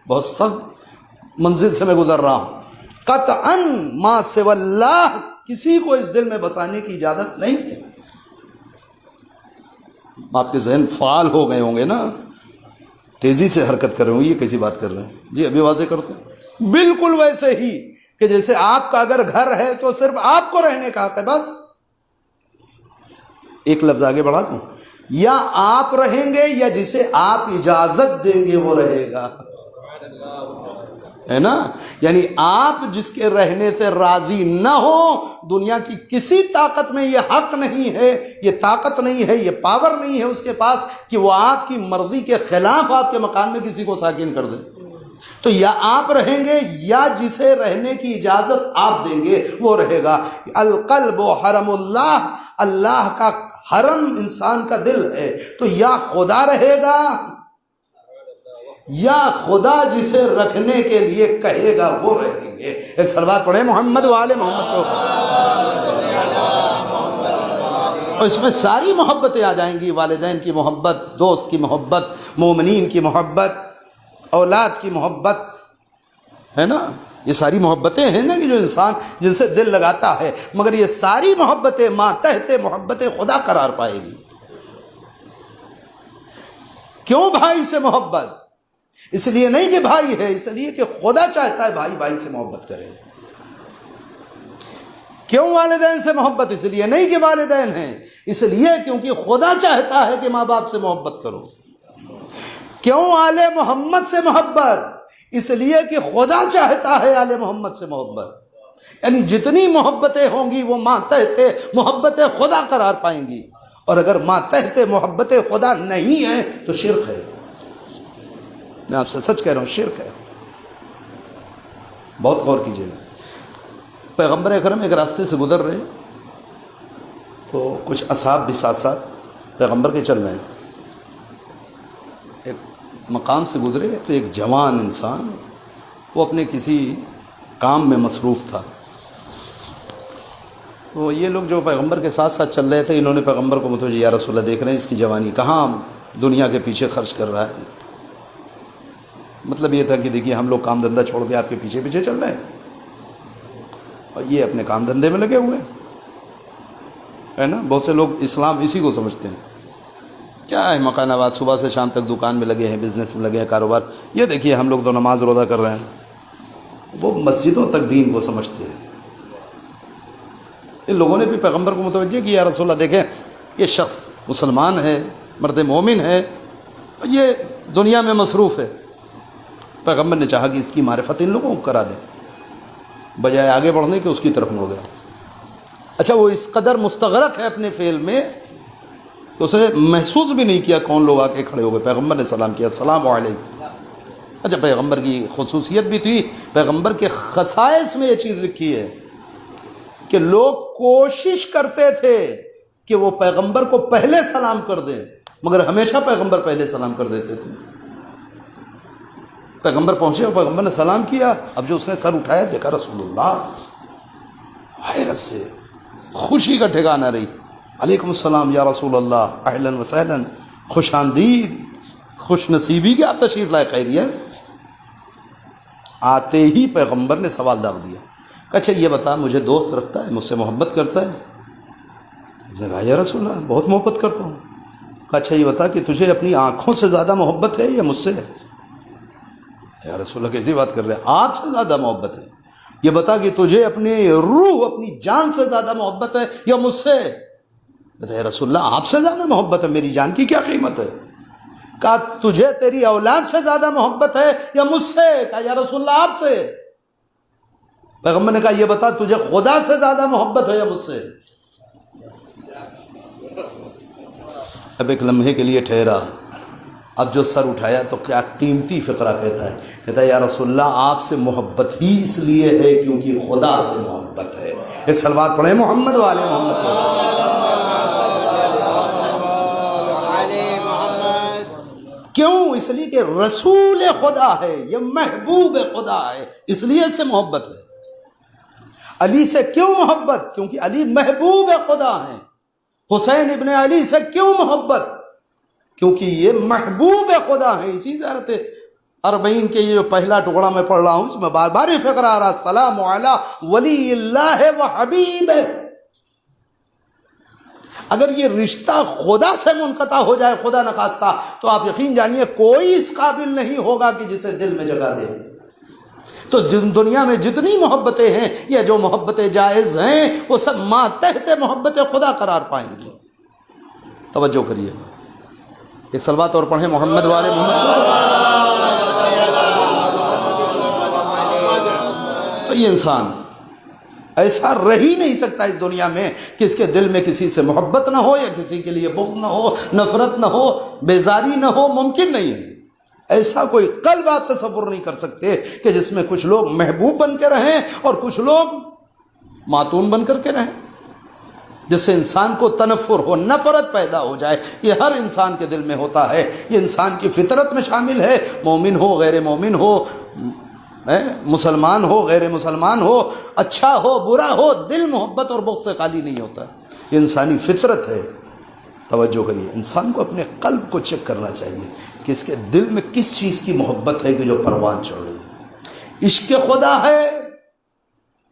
Speaker 5: بہت سخت منزل سے میں گزر رہا ہوں. قطعا ما سوى اللہ، کسی کو اس دل میں بسانے کی اجازت نہیں ہے. آپ کے ذہن فعال ہو گئے ہوں گے نا، تیزی سے حرکت کر رہے ہوں. یہ کیسی بات کر رہے ہیں جی؟ ابھی واضح کرتے ہیں. بالکل ویسے ہی کہ جیسے آپ کا اگر گھر ہے تو صرف آپ کو رہنے کا حق ہے بس. ایک لفظ آگے بڑھا دوں، یا آپ رہیں گے یا جسے آپ اجازت دیں گے وہ رہے گا، ہے نا. یعنی آپ جس کے رہنے سے راضی نہ ہو، دنیا کی کسی طاقت میں یہ حق نہیں ہے، یہ طاقت نہیں ہے، یہ پاور نہیں ہے اس کے پاس کہ وہ آپ کی مرضی کے خلاف آپ کے مکان میں کسی کو ساکن کر دے. تو یا آپ رہیں گے یا جسے رہنے کی اجازت آپ دیں گے وہ رہے گا. القلب حرم اللہ، اللہ کا حرم انسان کا دل ہے. تو یا خدا رہے گا یا خدا جسے رکھنے کے لیے کہے گا وہ رہیں گے. ایک صلوات پڑھیں محمد وآل محمد کو. اور اس میں ساری محبتیں آ جائیں گی، والدین کی محبت، دوست کی محبت، مومنین کی محبت، اولاد کی محبت، ہے نا. یہ ساری محبتیں ہیں نا کہ جو انسان جن سے دل لگاتا ہے. مگر یہ ساری محبتیں ماں تحت محبت خدا قرار پائے گی. کیوں بھائی سے محبت؟ اس لیے نہیں کہ بھائی ہے، اس لیے کہ خدا چاہتا ہے بھائی بھائی سے محبت کرے. کیوں والدین سے محبت؟ اس لیے نہیں کہ والدین ہیں، اس لیے کیونکہ خدا چاہتا ہے کہ ماں باپ سے محبت کرو. کیوں آل محمد سے محبت؟ اس لیے کہ خدا چاہتا ہے آل محمد سے محبت. یعنی جتنی محبتیں ہوں گی وہ ماں تحت محبت خدا قرار پائیں گی. اور اگر ماں تحت محبت خدا نہیں ہے تو شرک ہے. میں آپ سے سچ کہہ رہا ہوں، شرک ہے. بہت غور کیجیے. پیغمبر اکرم ایک راستے سے گزر رہے تو کچھ اصحاب بھی ساتھ ساتھ پیغمبر کے چل رہے ہیں. ایک مقام سے گزرے تو ایک جوان انسان وہ اپنے کسی کام میں مصروف تھا. تو یہ لوگ جو پیغمبر کے ساتھ ساتھ چل رہے تھے انہوں نے پیغمبر کو متوجہ، یا رسول اللہ دیکھ رہے ہیں اس کی جوانی کہاں دنیا کے پیچھے خرچ کر رہا ہے. مطلب یہ تھا کہ دیکھیے ہم لوگ کام دھندہ چھوڑ کے آپ کے پیچھے پیچھے چل رہے ہیں اور یہ اپنے کام دھندے میں لگے ہوئے ہیں، ہے نا. بہت سے لوگ اسلام اسی کو سمجھتے ہیں. کیا ہے مکان آباد، صبح سے شام تک دکان میں لگے ہیں، بزنس میں لگے ہیں، کاروبار. یہ دیکھیے ہم لوگ تو نماز روزہ کر رہے ہیں. وہ مسجدوں تک دین کو سمجھتے ہیں. ان لوگوں نے بھی پیغمبر کو متوجہ کیا، یا رسول اللہ دیکھیں یہ شخص مسلمان ہے، مرد مومن ہے، یہ دنیا میں مصروف ہے. پیغمبر نے چاہا کہ اس کی معرفت ان لوگوں کو کرا دیں، بجائے آگے بڑھنے کے اس کی طرف مڑ گیا. اچھا وہ اس قدر مستغرق ہے اپنے فعل میں کہ اس نے محسوس بھی نہیں کیا کون لوگ آ کے کھڑے ہو گئے. پیغمبر نے سلام کیا, السلام علیکم. اچھا, پیغمبر کی خصوصیت بھی تھی, پیغمبر کے خصائص میں یہ چیز لکھی ہے کہ لوگ کوشش کرتے تھے کہ وہ پیغمبر کو پہلے سلام کر دیں, مگر ہمیشہ پیغمبر پہلے سلام کر دیتے تھے. پیغمبر پہنچے اور پیغمبر نے سلام کیا. اب جو اس نے سر اٹھایا, دیکھا رسول اللہ, حیرت سے خوشی کا ٹھکانہ رہی. علیکم السلام یا رسول اللہ, اہلا وسہلا, خوش آمدید, خوش نصیبی کہ آپ تشریف لائے, خیریت. آتے ہی پیغمبر نے سوال داغ دیا, اچھا یہ بتا, مجھے دوست رکھتا ہے, مجھ سے محبت کرتا ہے؟ اس نے کہا یا رسول اللہ بہت محبت کرتا ہوں. اچھا یہ بتا کہ تجھے اپنی آنکھوں سے زیادہ محبت ہے یا مجھ سے؟ یا رسول اللہ کیسی بات کر رہے ہیں, آپ سے زیادہ محبت ہے. یہ بتا کہ تجھے اپنی روح, اپنی جان سے زیادہ محبت ہے یا مجھ سے؟ بتا یا رسول اللہ آپ سے زیادہ محبت ہے, میری جان کی کیا قیمت ہے؟ کہا تجھے تیری اولاد سے زیادہ محبت ہے یا مجھ سے؟ کہا یا رسول اللہ آپ سے. پیغمبر نے کہا یہ بتا تجھے خدا سے زیادہ محبت ہے یا مجھ سے؟ اب ایک لمحے کے لیے ٹھہرا, اب جو سر اٹھایا تو کیا قیمتی فقرہ کہتا ہے, کہتا ہے یا رسول اللہ آپ سے محبت ہی اس لیے ہے کیونکہ خدا سے محبت ہے. ایک صلوات پڑھیں محمد والے محمد کو. کیوں؟ اس لیے کہ رسول خدا ہے, یہ محبوب خدا ہے, اس لیے اس سے محبت ہے. علی سے کیوں محبت؟ کیونکہ علی محبوب خدا ہیں. حسین ابن علی سے کیوں محبت؟ کیونکہ یہ محبوب خدا ہیں. اسی زیارت اربعین کے یہ جو پہلا ٹکڑا میں پڑھ رہا ہوں, اس میں بار بار یہ فقرہ آ رہا, السلام علی ولی اللہ و حبیب. اگر یہ رشتہ خدا سے منقطع ہو جائے, خدا نخواستہ, تو آپ یقین جانیے کوئی اس قابل نہیں ہوگا کہ جسے دل میں جگہ دے. تو دنیا میں جتنی محبتیں ہیں یا جو محبتیں جائز ہیں وہ سب ماتحت محبت خدا قرار پائیں گی. توجہ کریے, ایک صلوات اور پڑھیں محمد والے محمد. تو یہ انسان ایسا رہ ہی نہیں سکتا اس دنیا میں کہ اس کے دل میں کسی سے محبت نہ ہو یا کسی کے لیے بغض نہ ہو, نفرت نہ ہو, بیزاری نہ ہو. ممکن نہیں ہے. ایسا کوئی قلب آپ تصور نہیں کر سکتے کہ جس میں کچھ لوگ محبوب بن کے رہیں اور کچھ لوگ ماتون بن کر کے رہیں, جس سے انسان کو تنفر ہو, نفرت پیدا ہو جائے. یہ ہر انسان کے دل میں ہوتا ہے, یہ انسان کی فطرت میں شامل ہے. مومن ہو, غیر مومن ہو, مسلمان ہو, غیر مسلمان ہو, اچھا ہو, برا ہو, دل محبت اور بغض سے خالی نہیں ہوتا. یہ انسانی فطرت ہے. توجہ کریے, انسان کو اپنے قلب کو چیک کرنا چاہیے کہ اس کے دل میں کس چیز کی محبت ہے کہ جو پروان چڑھ رہی ہے. عشق خدا ہے,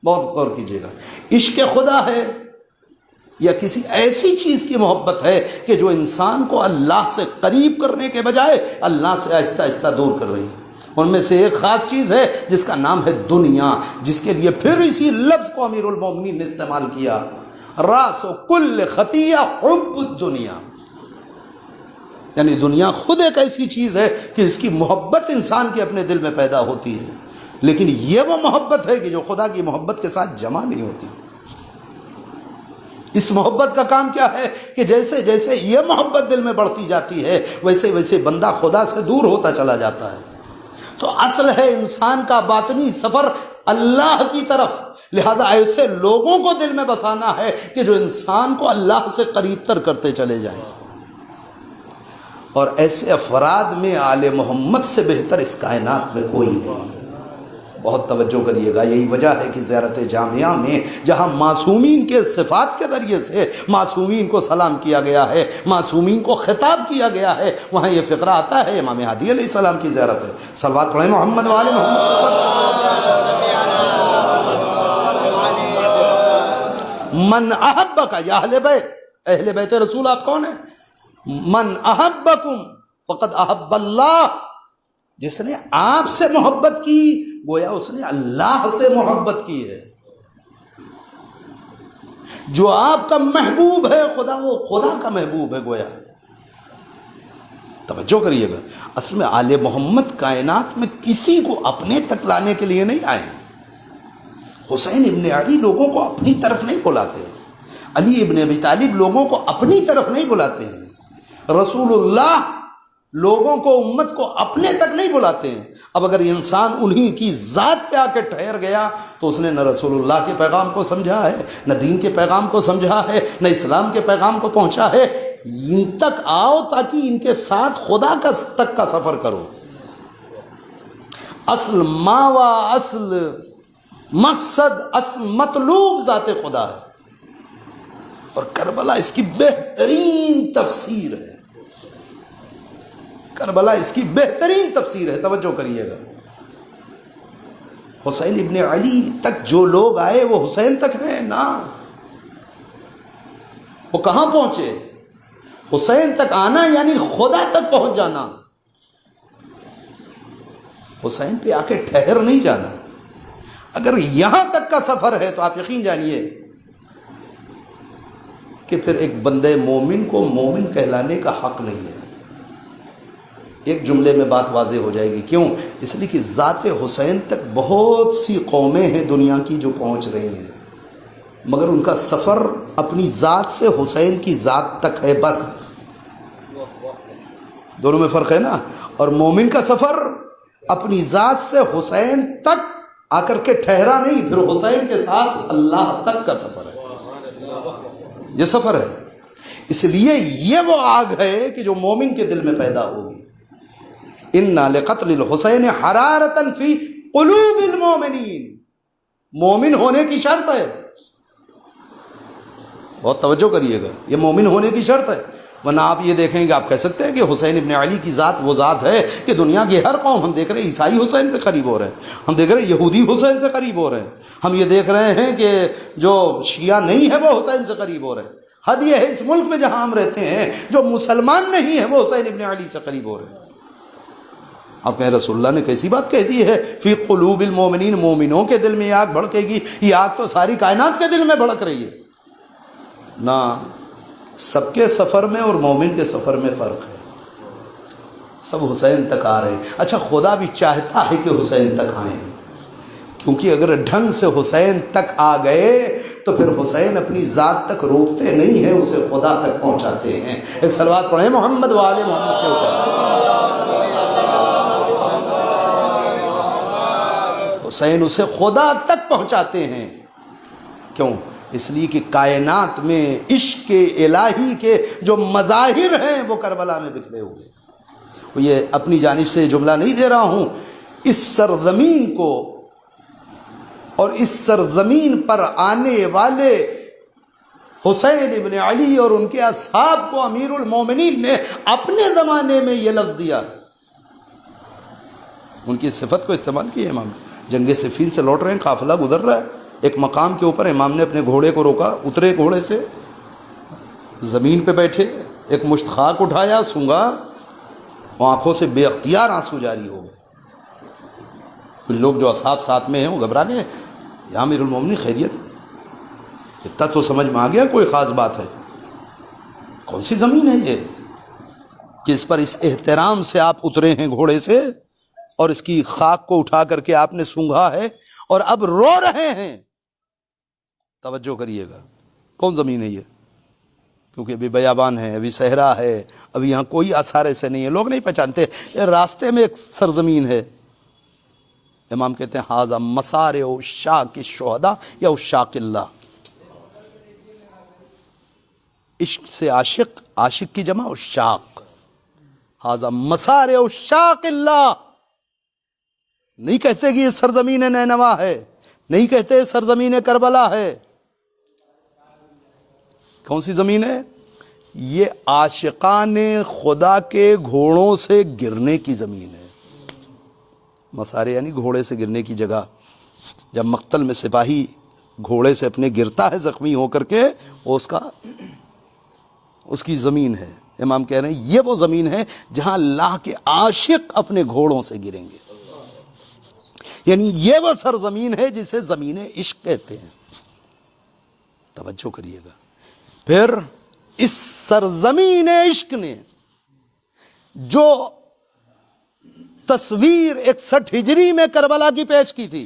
Speaker 5: بہت غور کیجیے گا, عشق خدا ہے یا کسی ایسی چیز کی محبت ہے کہ جو انسان کو اللہ سے قریب کرنے کے بجائے اللہ سے آہستہ آہستہ دور کر رہی ہے. ان میں سے ایک خاص چیز ہے جس کا نام ہے دنیا, جس کے لیے پھر اسی لفظ کو امیر المومنین نے استعمال کیا, راس و کل خطیہ حب الدنیا. یعنی دنیا خود ایک ایسی چیز ہے کہ اس کی محبت انسان کے اپنے دل میں پیدا ہوتی ہے, لیکن یہ وہ محبت ہے کہ جو خدا کی محبت کے ساتھ جمع نہیں ہوتی. اس محبت کا کام کیا ہے کہ جیسے جیسے یہ محبت دل میں بڑھتی جاتی ہے ویسے ویسے بندہ خدا سے دور ہوتا چلا جاتا ہے. تو اصل ہے انسان کا باطنی سفر اللہ کی طرف, لہذا ایسے لوگوں کو دل میں بسانا ہے کہ جو انسان کو اللہ سے قریب تر کرتے چلے جائیں. اور ایسے افراد میں آل محمد سے بہتر اس کائنات میں کوئی نہیں. بہت توجہ کریے گا, یہی وجہ ہے کہ زیارت جامعہ میں جہاں معصومین کے صفات کے ذریعے سے معصومین کو سلام کیا گیا ہے, معصومین کو خطاب کیا گیا ہے, وہاں یہ فقرہ آتا ہے امام ہادی علیہ السلام کی زیارت ہے. صلوات پڑھیں محمد والے محمد. من احبک, یا اہل بیت, اہل بیت رسول آپ کون ہیں؟ من احبکم فقد احب اللہ. جس نے آپ سے محبت کی گویا اس نے اللہ سے محبت کی ہے. جو آپ کا محبوب ہے خدا, وہ خدا کا محبوب ہے گویا. توجہ کریے گا, اصل میں آل محمد کائنات میں کسی کو اپنے تک لانے کے لیے نہیں آئے. حسین ابن علی لوگوں کو اپنی طرف نہیں بلاتے, علی ابن ابی طالب لوگوں کو اپنی طرف نہیں بلاتے ہیں. رسول اللہ لوگوں کو امت کو اپنے تک نہیں بلاتے ہیں. اب اگر انسان انہی کی ذات پہ آ کے ٹھہر گیا تو اس نے نہ رسول اللہ کے پیغام کو سمجھا ہے، نہ دین کے پیغام کو سمجھا ہے، نہ اسلام کے پیغام کو پہنچا ہے. ان تک آؤ تاکہ ان کے ساتھ خدا تک کا سفر کرو. اصل ماوا، اصل مقصد، اصل مطلوب ذات خدا ہے. اور کربلا اس کی بہترین تفسیر ہے. کربلا اس کی بہترین تفسیر ہے. توجہ کریے گا. حسین ابن علی تک جو لوگ آئے وہ حسین تک ہیں نا. وہ کہاں پہنچے؟ حسین تک آنا یعنی خدا تک پہنچ جانا. حسین پہ آ کے ٹھہر نہیں جانا. اگر یہاں تک کا سفر ہے تو آپ یقین جانیے کہ پھر ایک بندے مومن کو مومن کہلانے کا حق نہیں ہے. ایک جملے میں بات واضح ہو جائے گی. کیوں؟ اس لیے کہ ذات حسین تک بہت سی قومیں ہیں دنیا کی جو پہنچ رہی ہیں، مگر ان کا سفر اپنی ذات سے حسین کی ذات تک ہے بس. دونوں میں فرق ہے نا. اور مومن کا سفر اپنی ذات سے حسین تک آ کر کے ٹھہرا نہیں، پھر حسین کے ساتھ اللہ تک کا سفر ہے. یہ سفر ہے. اس لیے یہ وہ آگ ہے کہ جو مومن کے دل میں پیدا ہوگی. اِنَّا لِقَتْلِ الْحُسَيْنِ حَرَارَةً فِي قُلُوبِ الْمُؤْمِنِينَ. مومن ہونے کی شرط ہے. بہت توجہ کریے گا، یہ مومن ہونے کی شرط ہے. ورنہ آپ یہ دیکھیں گے، آپ کہہ سکتے ہیں کہ حسین ابن علی کی ذات وہ ذات ہے کہ دنیا کی ہر قوم، ہم دیکھ رہے ہیں عیسائی حسین سے قریب ہو رہے ہیں، ہم دیکھ رہے ہیں یہودی حسین سے قریب ہو رہے ہیں، ہم یہ دیکھ رہے ہیں کہ جو شیعہ نہیں ہے وہ حسین سے قریب ہو رہے ہیں. حد یہ ہے اس ملک میں جہاں ہم رہتے ہیں جو مسلمان نہیں ہے وہ حسین ابن علی سے قریب ہو رہے ہیں. آپ کہیں رسول اللہ نے کیسی بات کہہ دی ہے، فی قلوب المومنین، مومنوں کے دل میں یہ آگ بھڑکے گی. یہ آگ تو ساری کائنات کے دل میں بھڑک رہی ہے نا. سب کے سفر میں اور مومن کے سفر میں فرق ہے. سب حسین تک آ رہے ہیں. اچھا، خدا بھی چاہتا ہے کہ حسین تک آئیں، کیونکہ اگر ڈھنگ سے حسین تک آ گئے تو پھر حسین اپنی ذات تک روکتے نہیں ہیں، اسے خدا تک پہنچاتے ہیں. ایک صلوات پڑھیں محمد وآل محمد کے اوپر. حسین اسے خدا تک پہنچاتے ہیں. کیوں؟ اس لیے کہ کائنات میں عشق الہی کے جو مظاہر ہیں وہ کربلا میں بکھرے ہوئے. یہ اپنی جانب سے جملہ نہیں دے رہا ہوں. اس سرزمین کو اور اس سرزمین پر آنے والے حسین ابن علی اور ان کے اصحاب کو امیر المومنین نے اپنے زمانے میں یہ لفظ دیا. ان کی صفت کو استعمال کیا. امام جنگ صفین سے لوٹ رہے ہیں، قافلہ گزر رہا ہے. ایک مقام کے اوپر امام نے اپنے گھوڑے کو روکا، اترے گھوڑے سے، زمین پہ بیٹھے، ایک مشت خاک اٹھایا، سونگا، آنکھوں سے بے اختیار آنسو جاری ہو گئے. کچھ لوگ جو اصحاب ساتھ میں ہیں وہ گھبرا گئے. یا امیر المومنین خیریت؟ اتنا تو سمجھ میں آ گیا کوئی خاص بات ہے. کون سی زمین ہے یہ کہ اس پر اس احترام سے آپ اترے ہیں گھوڑے سے اور اس کی خاک کو اٹھا کر کے آپ نے سونگھا ہے اور اب رو رہے ہیں؟ توجہ کریے گا. کون زمین ہے یہ؟ کیونکہ ابھی بیابان ہے، ابھی صحرا ہے، ابھی یہاں کوئی آثار ایسے نہیں ہے، لوگ نہیں پہچانتے. یہ راستے میں ایک سرزمین ہے. امام کہتے ہیں ھذا مسار عشاق الشہداء یا عشاق اللہ. عشق سے عاشق، عاشق کی جمع عشاق. ھذا مسار عشاق اللہ. نہیں کہتے کہ یہ سرزمین نینوا ہے، نہیں کہتے سرزمین کربلا ہے. کون سی زمین ہے یہ؟ عاشقان خدا کے گھوڑوں سے گرنے کی زمین ہے. مسارے یعنی گھوڑے سے گرنے کی جگہ. جب مقتل میں سپاہی گھوڑے سے اپنے گرتا ہے زخمی ہو کر کے، وہ اس کی زمین ہے. امام کہہ رہے ہیں یہ وہ زمین ہے جہاں اللہ کے عاشق اپنے گھوڑوں سے گریں گے. یعنی یہ وہ سرزمین ہے جسے زمین عشق کہتے ہیں. توجہ کریے گا. پھر اس سرزمین عشق نے جو تصویر 61 ہجری میں کربلا کی پیش کی تھی،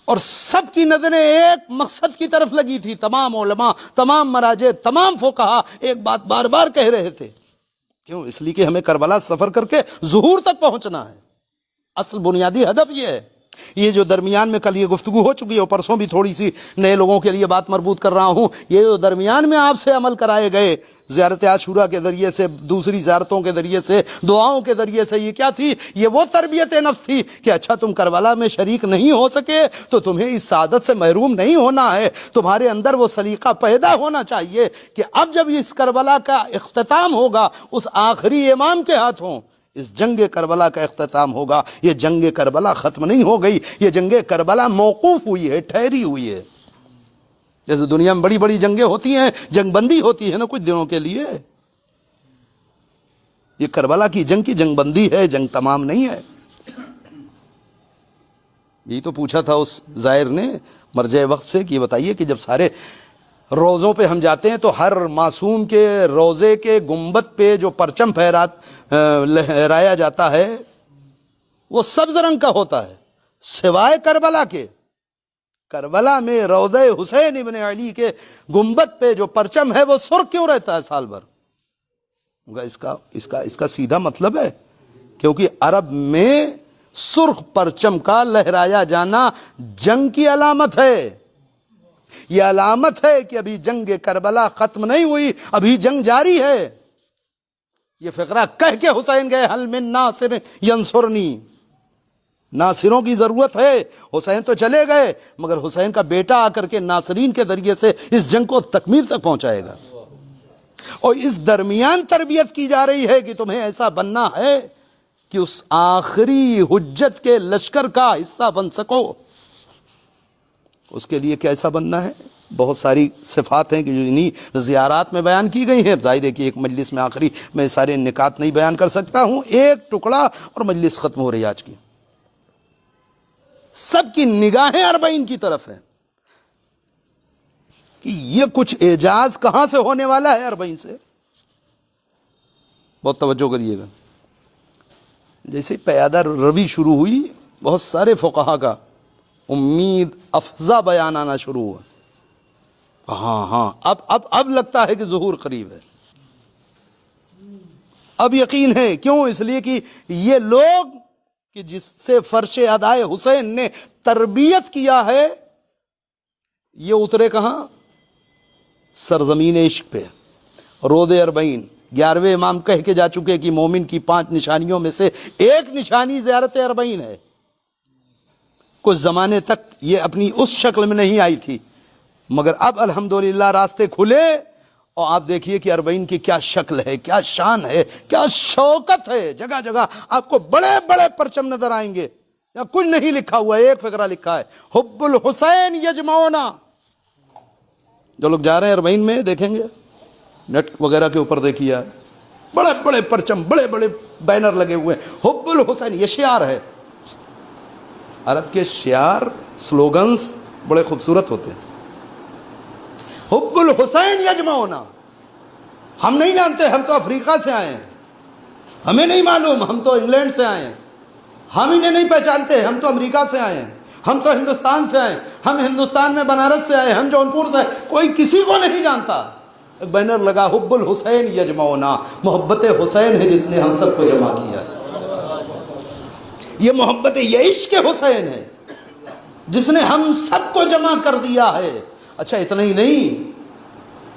Speaker 6: اور سب کی نظریں ایک مقصد کی طرف لگی تھی. تمام علماء، تمام مراجع، تمام فقہا ایک بات بار بار کہہ رہے تھے. کیوں؟ اس لیے کہ ہمیں کربلا سفر کر کے ظہور تک پہنچنا ہے. اصل بنیادی ہدف یہ ہے. یہ جو درمیان میں کل یہ گفتگو ہو چکی ہے اور پرسوں بھی تھوڑی سی نئے لوگوں کے لیے بات مربوط کر رہا ہوں، یہ جو درمیان میں آپ سے عمل کرائے گئے زیارت عاشورہ کے ذریعے سے، دوسری زیارتوں کے ذریعے سے، دعاؤں کے ذریعے سے، یہ کیا تھی؟ یہ وہ تربیت نفس تھی کہ اچھا تم کربلا میں شریک نہیں ہو سکے تو تمہیں اس سعادت سے محروم نہیں ہونا ہے. تمہارے اندر وہ سلیقہ پیدا ہونا چاہیے کہ اب جب اس کربلا کا اختتام ہوگا اس آخری امام کے ہاتھوں، اس جنگ کربلا کا اختتام ہوگا. یہ جنگ کربلا ختم نہیں ہو گئی، یہ جنگ کربلا موقوف ہوئی ہے، ٹھہری ہوئی ہے. جیسے دنیا میں بڑی بڑی جنگیں ہوتی ہیں، جنگ بندی ہوتی ہے نا کچھ دنوں کے لیے. یہ کربلا کی جنگ بندی ہے، جنگ تمام نہیں ہے. یہی تو پوچھا تھا اس زائر نے مرجع وقت سے کہ بتائیے کہ جب سارے روزوں پہ ہم جاتے ہیں تو ہر معصوم کے روزے کے گنبد پہ جو پرچم لہرایا جاتا ہے وہ سبز رنگ کا ہوتا ہے سوائے کربلا کے. کربلا میں روضہ حسین ابن علی کے گنبد پہ جو پرچم ہے وہ سرخ کیوں رہتا ہے سال بھر؟ اس کا سیدھا مطلب ہے کیونکہ عرب میں سرخ پرچم کا لہرایا جانا جنگ کی علامت ہے. یہ علامت ہے کہ ابھی جنگ کربلا ختم نہیں ہوئی، ابھی جنگ جاری ہے. یہ فقرہ کہہ کے حسین گئے حل من ناصر ینصرنی، ناصروں کی ضرورت ہے. حسین تو چلے گئے مگر حسین کا بیٹا آ کر کے ناصرین کے ذریعے سے اس جنگ کو تکمیل تک پہنچائے گا. اور اس درمیان تربیت کی جا رہی ہے کہ تمہیں ایسا بننا ہے کہ اس آخری حجت کے لشکر کا حصہ بن سکو. اس کے لیے کیسا بننا ہے؟ بہت ساری صفات ہیں کہ جو انہی زیارات میں بیان کی گئی ہیں. ظاہر ہے کہ ایک مجلس میں آخری میں سارے نکات نہیں بیان کر سکتا ہوں، ایک ٹکڑا اور مجلس ختم ہو رہی آج کی. سب کی نگاہیں 40 کی طرف ہیں کہ یہ کچھ اعجاز کہاں سے ہونے والا ہے 40 سے. بہت توجہ کریے گا. جیسے پیادہ روی شروع ہوئی بہت سارے فقہا کا امید افزا بیان آنا شروع ہوا. ہاں اب لگتا ہے کہ ظہور قریب ہے. اب یقین ہے. کیوں؟ اس لیے کہ یہ لوگ کہ جس سے فرش ادائے حسین نے تربیت کیا ہے یہ اترے کہاں؟ سرزمین عشق پہ. رود 40 11ویں امام کہہ کے جا چکے کہ مومن کی 5 نشانیوں میں سے ایک نشانی زیارت 40 ہے. کچھ زمانے تک یہ اپنی اس شکل میں نہیں آئی تھی مگر اب الحمدللہ راستے کھلے اور آپ دیکھیے کہ 40 کی کیا شکل ہے، کیا شان ہے، کیا شوکت ہے. جگہ جگہ آپ کو بڑے بڑے پرچم نظر آئیں گے. یا کچھ نہیں لکھا ہوا ہے، ایک فقرہ لکھا ہے حب الحسین یجمعنا. جو لوگ جا رہے ہیں 40 میں دیکھیں گے نیٹ وغیرہ کے اوپر دیکھیے بڑے بڑے پرچم، بڑے بڑے بینر لگے ہوئے ہیں حب الحسین. یہ شعار ہے. عرب کے شعار سلوگنز بڑے خوبصورت ہوتے ہیں. حب الحسین یجمعنا. ہم نہیں جانتے، ہم تو افریقہ سے آئے ہیں، ہمیں نہیں معلوم، ہم تو انگلینڈ سے آئے ہیں. ہم انہیں نہیں پہچانتے، ہم تو امریکہ سے آئے ہیں، ہم تو ہندوستان سے آئے، ہم ہندوستان میں بنارس سے آئے، ہم جونپور سے آئے. کوئی کسی کو نہیں جانتا. ایک بینر لگا حب الحسین یجمعنا. محبت حسین ہے جس نے ہم سب کو جمع کیا. یہ محبت، یہ عشق حسین ہے جس نے ہم سب کو جمع کر دیا ہے. اچھا اتنا ہی نہیں،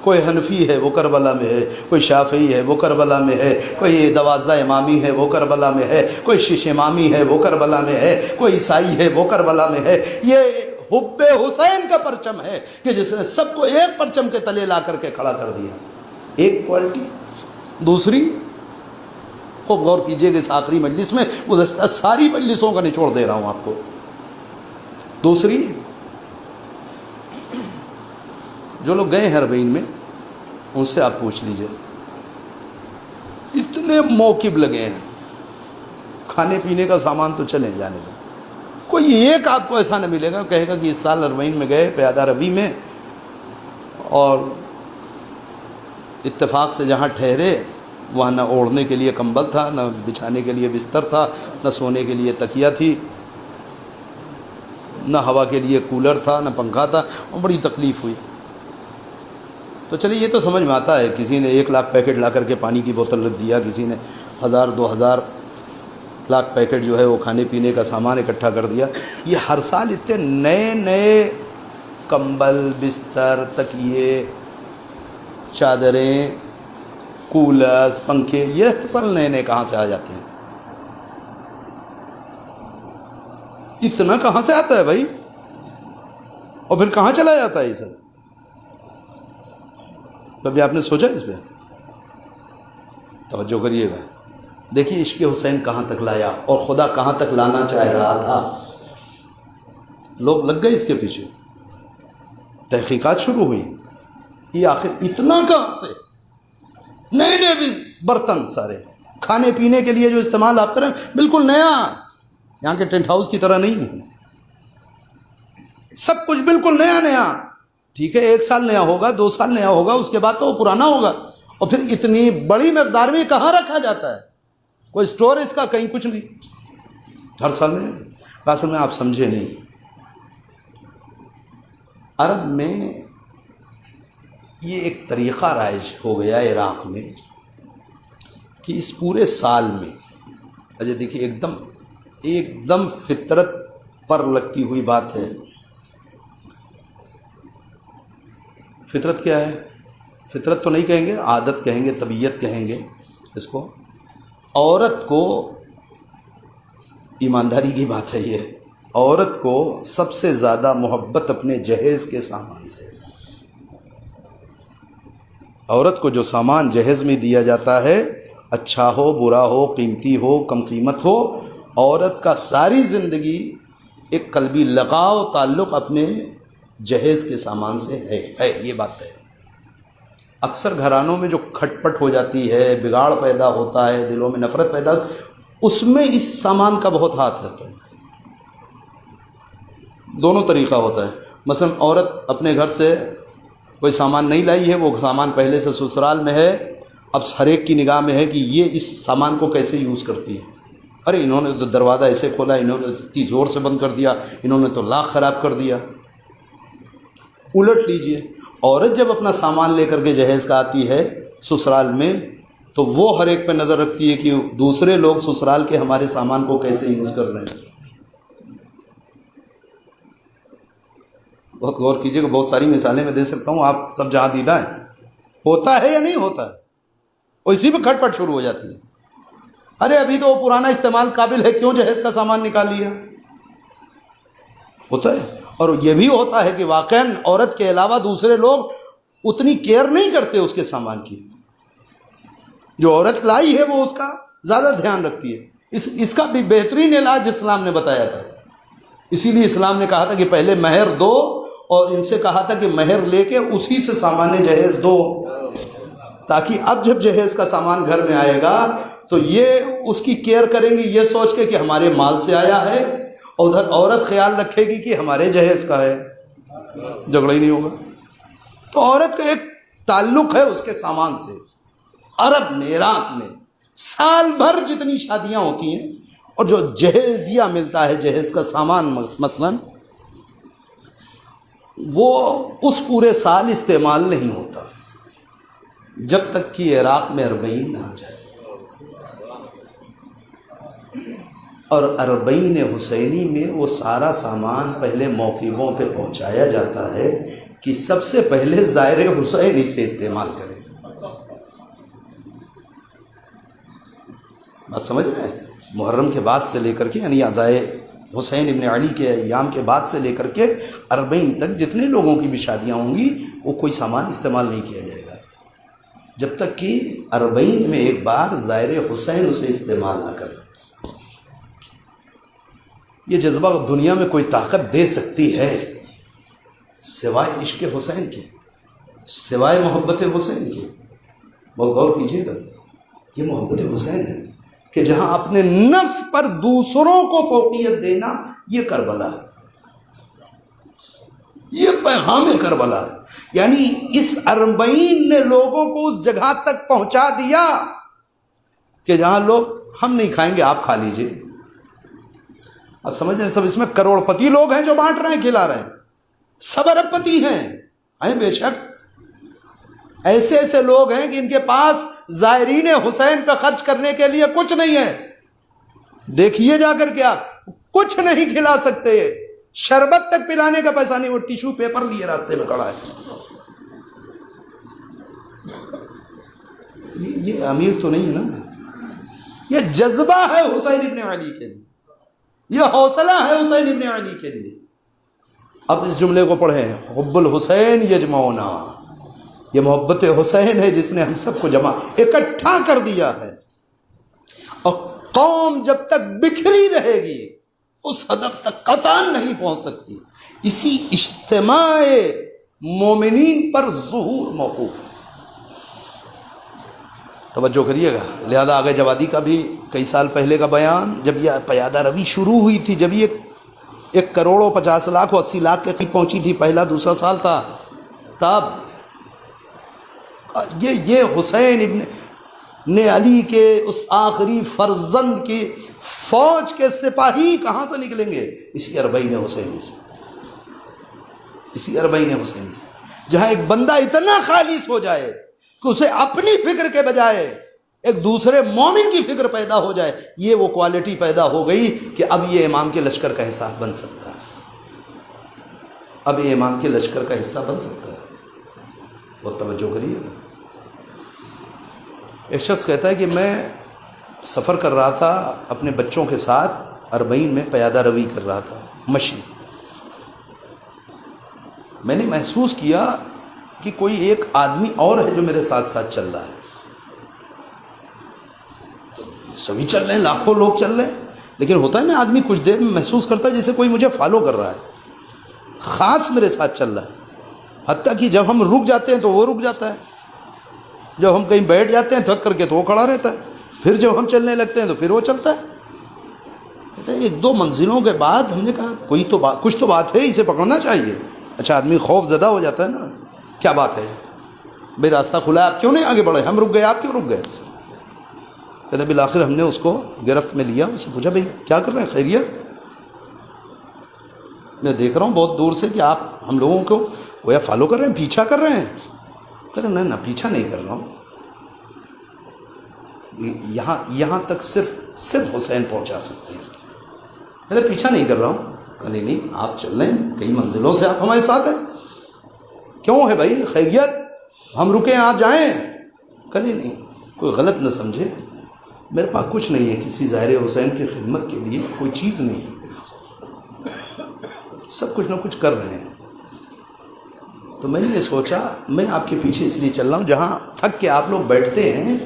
Speaker 6: کوئی حنفی ہے وہ کربلا میں ہے، کوئی شافعی ہے وہ کربلا میں ہے، کوئی 12 امامی ہے وہ کربلا میں ہے، کوئی شش امامی ہے وہ کربلا میں ہے، کوئی عیسائی ہے وہ کربلا میں ہے. یہ حب حسین کا پرچم ہے کہ جس نے سب کو ایک پرچم کے تلے لا کر کے کھڑا کر دیا. ایک کوالٹی. دوسری، خوب غور کیجئے کہ اس آخری مجلس میں گزشتہ ساری مجلسوں کا نچوڑ دے رہا ہوں آپ کو. دوسری، جو لوگ گئے ہیں 40 میں ان سے آپ پوچھ لیجئے، اتنے موقب لگے ہیں. کھانے پینے کا سامان تو چلیں جانے دیں، کوئی ایک آپ کو ایسا نہ ملے گا کہے گا کہ اس سال 40 میں گئے پیادہ روی میں اور اتفاق سے جہاں ٹھہرے وہاں نہ اوڑھنے کے لیے کمبل تھا، نہ بچھانے کے لیے بستر تھا، نہ سونے کے لیے تکیہ تھی، نہ ہوا کے لیے کولر تھا نہ پنکھا تھا، اور بڑی تکلیف ہوئی. تو چلیے یہ تو سمجھ میں آتا ہے، کسی نے 1 لاکھ پیکٹ لا کر کے پانی کی بوتل رکھ دیا، کسی نے 1000-2000 لاکھ پیکٹ جو ہے وہ کھانے پینے کا سامان اکٹھا کر دیا. یہ ہر سال اتنے نئے نئے کمبل، بستر، تکیے، چادریں، کولرز، پنکھے، یہ اصل نئے نئے کہاں سے آ جاتے ہیں؟ اتنا کہاں سے آتا ہے بھائی؟ اور پھر کہاں چلا جاتا ہے یہ سب؟ کبھی آپ نے سوچا اس پہ؟ توجہ کریے گا. دیکھیے عشق حسین کہاں تک لایا اور خدا کہاں تک لانا چاہ رہا تھا. لوگ لگ گئے اس کے پیچھے، تحقیقات شروع ہوئی. یہ آخر اتنا کہاں سے؟ نئے نئے بھی برتن، سارے کھانے پینے کے لیے جو استعمال آپ کریں بالکل نیا، یہاں کے ٹینٹ ہاؤس کی طرح نہیں، سب کچھ بالکل نیا نیا. ٹھیک ہے 1 سال نیا ہوگا، 2 سال نیا ہوگا، اس کے بعد تو وہ پرانا ہوگا. اور پھر اتنی بڑی مقدار میں کہاں رکھا جاتا ہے؟ کوئی اسٹور اس کا کہیں کچھ نہیں، ہر سال میں. اصل میں آپ سمجھے نہیں، عرب میں یہ ایک طریقہ رائج ہو گیا عراق میں کہ اس پورے سال میں، اچھا دیکھیے ایک دم فطرت پر لگتی ہوئی بات ہے. فطرت کیا ہے؟ فطرت تو نہیں کہیں گے، عادت کہیں گے، طبیعت کہیں گے اس کو. عورت کو، ایمانداری کی بات ہے یہ، عورت کو سب سے زیادہ محبت اپنے جہیز کے سامان سے. عورت کو جو سامان جہیز میں دیا جاتا ہے، اچھا ہو برا ہو، قیمتی ہو کم قیمت ہو، عورت کا ساری زندگی ایک قلبی لگاؤ تعلق اپنے جہیز کے سامان سے ہے. یہ بات ہے. اکثر گھرانوں میں جو کھٹ پٹ ہو جاتی ہے، بگاڑ پیدا ہوتا ہے، دلوں میں نفرت پیدا، اس میں اس سامان کا بہت ہاتھ ہوتا ہے. دونوں طریقہ ہوتا ہے. مثلا عورت اپنے گھر سے کوئی سامان نہیں لائی ہے، وہ سامان پہلے سے سسرال میں ہے، اب ہر ایک کی نگاہ میں ہے کہ یہ اس سامان کو کیسے یوز کرتی ہے. ارے انہوں نے تو دروازہ ایسے کھولا، انہوں نے اتنی زور سے بند کر دیا، انہوں نے تو لاک خراب کر دیا. الٹ لیجئے، عورت جب اپنا سامان لے کر کے جہیز کا آتی ہے سسرال میں، تو وہ ہر ایک پہ نظر رکھتی ہے کہ دوسرے لوگ سسرال کے ہمارے سامان کو کیسے یوز کر رہے ہیں. بہت غور کیجیے گا، بہت ساری مثالیں میں دے سکتا ہوں، آپ سب جہاں دیدہ ہیں. ہوتا ہے یا نہیں ہوتا ہے؟ اور اسی پہ کھٹ پٹ شروع ہو جاتی ہے. ارے ابھی تو وہ پرانا استعمال قابل ہے، کیوں جہیز کا سامان نکال لیا؟ ہوتا ہے. اور یہ بھی ہوتا ہے کہ واقعاً عورت کے علاوہ دوسرے لوگ اتنی کیئر نہیں کرتے اس کے سامان کی. جو عورت لائی ہے وہ اس کا زیادہ دھیان رکھتی ہے. اس کا بھی بہترین علاج اسلام نے بتایا تھا. اسی لیے اسلام نے کہا تھا کہ پہلے مہر دو، اور ان سے کہا تھا کہ مہر لے کے اسی سے سامان جہیز دو، تاکہ اب جب جہیز کا سامان گھر میں آئے گا تو یہ اس کی کیئر کریں گی یہ سوچ کے کہ ہمارے مال سے آیا ہے، اور ادھر عورت خیال رکھے گی کہ ہمارے جہیز کا ہے، جھگڑا ہی نہیں ہوگا. تو عورت کا ایک تعلق ہے اس کے سامان سے. عرب میں، عراق میں سال بھر جتنی شادیاں ہوتی ہیں اور جو جہیزیہ ملتا ہے، جہیز کا سامان مثلاً، وہ اس پورے سال استعمال نہیں ہوتا جب تک کہ عراق میں 40 نہ آ جائے. اور 40 حسینی میں وہ سارا سامان پہلے موقعوں پہ پہنچایا جاتا ہے کہ سب سے پہلے زائر حسین اسے استعمال کرے. بات سمجھ رہے ہیں؟ محرم کے بعد سے لے کر کے، یعنی عزائے حسین ابن علی کے ایام کے بعد سے لے کر کے 40 تک جتنے لوگوں کی بھی شادیاں ہوں گی، وہ کوئی سامان استعمال نہیں کیا جائے گا جب تک کہ 40 میں ایک بار زائر حسین اسے استعمال نہ کرے. یہ جذبہ دنیا میں کوئی طاقت دے سکتی ہے سوائے عشق حسین کے، سوائے محبت حسین کے. بہت غور کیجیے گا، یہ محبت حسین ہے کہ جہاں اپنے نفس پر دوسروں کو فوقیت دینا، یہ کربلا ہے، یہ پیغام کربلا ہے. یعنی اس 40 نے لوگوں کو اس جگہ تک پہنچا دیا کہ جہاں لوگ ہم نہیں کھائیں گے، آپ کھا لیجئے. اب سمجھ رہے ہیں سب اس میں کروڑپتی لوگ ہیں جو بانٹ رہے ہیں کھلا رہے ہیں, سب ارب پتی ہیں بے شک. ایسے ایسے لوگ ہیں کہ ان کے پاس زائرین حسین کا خرچ کرنے کے لیے کچھ نہیں ہے. دیکھیے جا کر کے آپ کچھ نہیں کھلا سکتے, شربت تک پلانے کا پیسہ نہیں, وہ ٹیشو پیپر لیے راستے میں کھڑا ہے. یہ امیر تو نہیں ہے نا, یہ جذبہ ہے حسین ابن علی کے لیے, یہ حوصلہ ہے حسین ابن علی کے لیے. اب اس جملے کو پڑھیں, حب الحسین یجمعنا, یہ محبت حسین ہے جس نے ہم سب کو جمع اکٹھا کر دیا ہے. اور قوم جب تک بکھری رہے گی اس ہدف تک قطعاً نہیں پہنچ سکتی. اسی اجتماع مومنین پر ظہور موقوف ہے. توجہ کریے گا. لہذا آگے جوادی کا بھی کئی سال پہلے کا بیان, جب یہ پیادہ روی شروع ہوئی تھی, جب یہ 1 کروڑ و 50 لاکھ و 80 لاکھ کے قریب پہنچی تھی, پہلا دوسرا سال تھا, تب یہ حسین ابن علی کے اس آخری فرزند کی فوج کے سپاہی کہاں سے نکلیں گے؟ اسی اربعین حسینی سے, اسی اربعین حسینی سے, جہاں ایک بندہ اتنا خالص ہو جائے کہ اسے اپنی فکر کے بجائے ایک دوسرے مومن کی فکر پیدا ہو جائے. یہ وہ کوالٹی پیدا ہو گئی کہ اب یہ امام کے لشکر کا حصہ بن سکتا ہے, اب یہ امام کے لشکر کا حصہ بن سکتا ہے. بہت توجہ کریے. ایک شخص کہتا ہے کہ میں سفر کر رہا تھا اپنے بچوں کے ساتھ, اربعین میں پیادہ روی کر رہا تھا, مشی. میں نے محسوس کیا کہ کوئی ایک آدمی اور ہے جو میرے ساتھ ساتھ چل رہا ہے. سبھی چل رہے ہیں, لاکھوں لوگ چل رہے ہیں, لیکن ہوتا ہے نا آدمی کچھ دیر میں محسوس کرتا ہے جیسے کوئی مجھے فالو کر رہا ہے, خاص میرے ساتھ چل رہا ہے. حتیٰ کہ جب ہم رک جاتے ہیں تو وہ رک جاتا ہے, جب ہم کہیں بیٹھ جاتے ہیں تھک کر کے تو وہ کھڑا رہتا ہے, پھر جب ہم چلنے لگتے ہیں تو پھر وہ چلتا ہے. کہتے ہیں 1-2 منزلوں کے بعد ہم نے کہا کوئی تو بات, کچھ تو بات ہے, اسے پکڑنا چاہیے. اچھا آدمی خوف زدہ ہو جاتا ہے نا, کیا بات ہے بھائی, راستہ کھلا ہے, آپ کیوں نہیں آگے بڑھے, ہم رک گئے, آپ کیوں رک گئے؟ کہتے بالآخر ہم نے اس کو گرفت میں لیا, اس سے پوچھا بھائی کیا کر رہے ہیں, خیریت؟ میں دیکھ رہا ہوں بہت دور سے کہ آپ ہم لوگوں کو وہ یا فالو کر رہے ہیں, پیچھا کر رہے ہیں. کہہ رہے نہ پیچھا نہیں کر رہا ہوں, یہاں تک صرف حسین پہنچا سکتے ہیں. کہتے پیچھا نہیں کر رہا ہوں. کہا نہیں آپ چل رہے ہیں, کئی منزلوں سے آپ ہمارے ساتھ ہیں, کیوں ہے بھائی, خیریت, ہم رکیں آپ جائیں؟ کہا نہیں کوئی غلط نہ سمجھے, میرے پاس کچھ نہیں ہے, کسی ظاہر حسین کی خدمت کے لیے کوئی چیز نہیں, سب کچھ نہ کچھ کر رہے ہیں. تو میں نے یہ سوچا میں آپ کے پیچھے اس لیے چل رہا ہوں جہاں تھک کے آپ لوگ بیٹھتے ہیں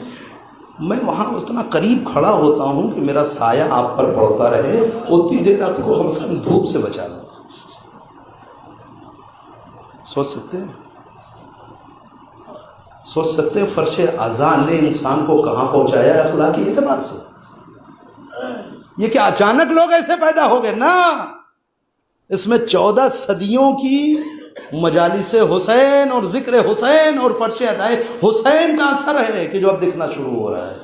Speaker 6: میں وہاں اتنا قریب کھڑا ہوتا ہوں کہ میرا سایہ آپ پر پڑتا رہے, اتنی دیر آپ کو کم سے کم دھوپ سے بچا دوں. سوچ سکتے ہیں فرش اذان نے انسان کو کہاں پہنچایا ہے اخلاقی اعتبار سے. یہ کہ اچانک لوگ ایسے پیدا ہو گئے نا, اس میں 14 صدیوں کی مجالس حسین اور ذکر حسین اور فرش ادائے حسین کا اثر ہے کہ جو اب دکھنا شروع ہو رہا ہے.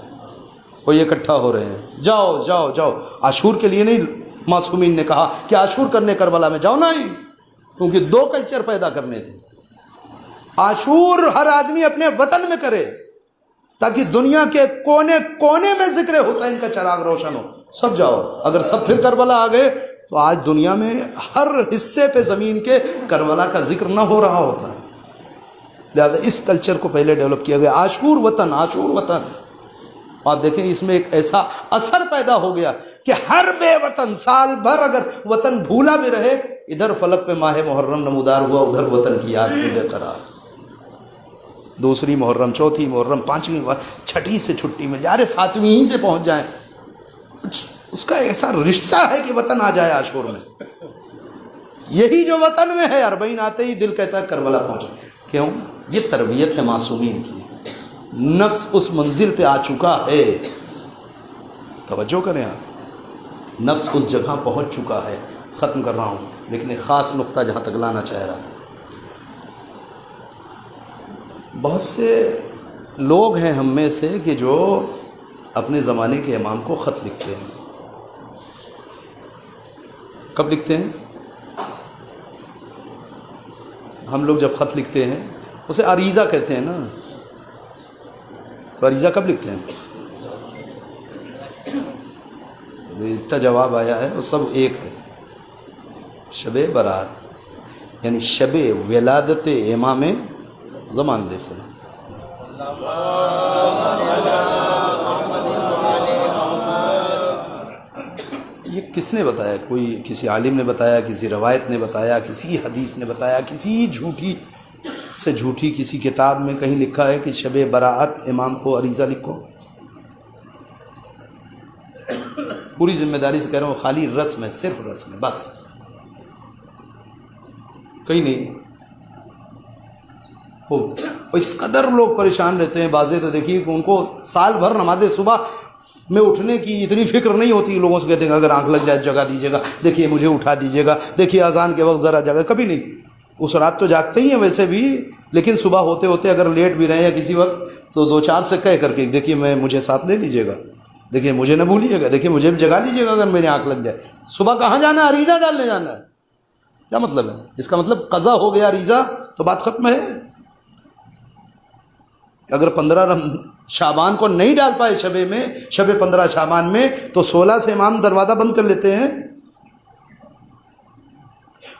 Speaker 6: وہ یہ اکٹھا ہو رہے ہیں, جاؤ جاؤ جاؤ. عاشور کے لیے نہیں معصومین نے کہا کہ عاشور کرنے کربلا میں جاؤ, نہیں, کیونکہ 2 کلچر پیدا کرنے تھے. عاشور ہر آدمی اپنے وطن میں کرے تاکہ دنیا کے کونے کونے میں ذکر حسین کا چراغ روشن ہو. سب جاؤ, اگر سب پھر کربلا آ گئے تو آج دنیا میں ہر حصے پہ زمین کے کربلا کا ذکر نہ ہو رہا ہوتا. لہذا اس کلچر کو پہلے ڈیولپ کیا گیا, عاشور وطن, عاشور وطن. آپ دیکھیں اس میں ایک ایسا اثر پیدا ہو گیا کہ ہر بے وطن سال بھر اگر وطن بھولا بھی رہے, ادھر فلک پہ ماہ محرم نمودار ہوا, ادھر وطن کی یاد میں بے قرار. 2 محرم, 4 محرم, 5ویں, 6ٹھی سے چھٹی مل جائے, 7ویں ہی سے پہنچ جائیں, کچھ اس کا ایسا رشتہ ہے کہ وطن آ جائے عاشور میں. یہی جو وطن میں ہے, اربعین آتے ہی دل کہتا ہے کربلا پہنچے. کیوں؟ یہ تربیت ہے معصومین کی, نفس اس منزل پہ آ چکا ہے. توجہ کریں آپ, نفس اس جگہ پہنچ چکا ہے. ختم کر رہا ہوں, لیکن ایک خاص نقطہ جہاں تک لانا چاہ رہا تھا. بہت سے لوگ ہیں ہم میں سے کہ جو اپنے زمانے کے امام کو خط لکھتے ہیں,
Speaker 5: کب لکھتے ہیں؟ ہم لوگ جب خط لکھتے ہیں اسے عریضہ کہتے ہیں نا، تو عریضہ کب لکھتے ہیں؟ اتنا جواب آیا ہے وہ سب ایک ہے، شب برات یعنی شب ولادت امام زمان علیہ السلام۔ یہ کس نے بتایا؟ کوئی کسی عالم نے بتایا، کسی روایت نے بتایا، کسی حدیث نے بتایا، کسی جھوٹی سے جھوٹی کسی کتاب میں کہیں لکھا ہے کہ شب براءت امام کو عریضہ لکھو؟ پوری ذمہ داری سے کہہ رہا ہوں، خالی رسم ہے، صرف رسم ہے، بس کہیں نہیں۔ خوب اس قدر لوگ پریشان رہتے ہیں، بعضے تو دیکھیے کہ ان کو سال بھر نماز صبح میں اٹھنے کی اتنی فکر نہیں ہوتی، لوگوں سے کہتے ہیں اگر آنکھ لگ جائے جگہ دیجیے گا، دیکھیے مجھے اٹھا دیجیے گا، دیکھیے اذان کے وقت ذرا جگہ، کبھی نہیں۔ اس رات تو جاگتے ہی ہیں ویسے بھی، لیکن صبح ہوتے ہوتے اگر لیٹ بھی رہے یا کسی وقت تو دو چار سے کہہ کر کے دیکھیے مجھے ساتھ لے لیجیے گا، دیکھیے مجھے نہ بھولیے گا، دیکھیے مجھے بھی جگا لیجیے گا اگر میری آنکھ لگ جائے۔ صبح کہاں جانا ہے؟ عریضہ ڈالنے جانا ہے۔ کیا مطلب ہے اس کا؟ مطلب قضا ہو گیا عریضہ تو بات ختم ہے۔ اگر 15 شعبان کو نہیں ڈال پائے شبے میں، شب 15 شعبان میں، تو 16 سے امام دروازہ بند کر لیتے ہیں۔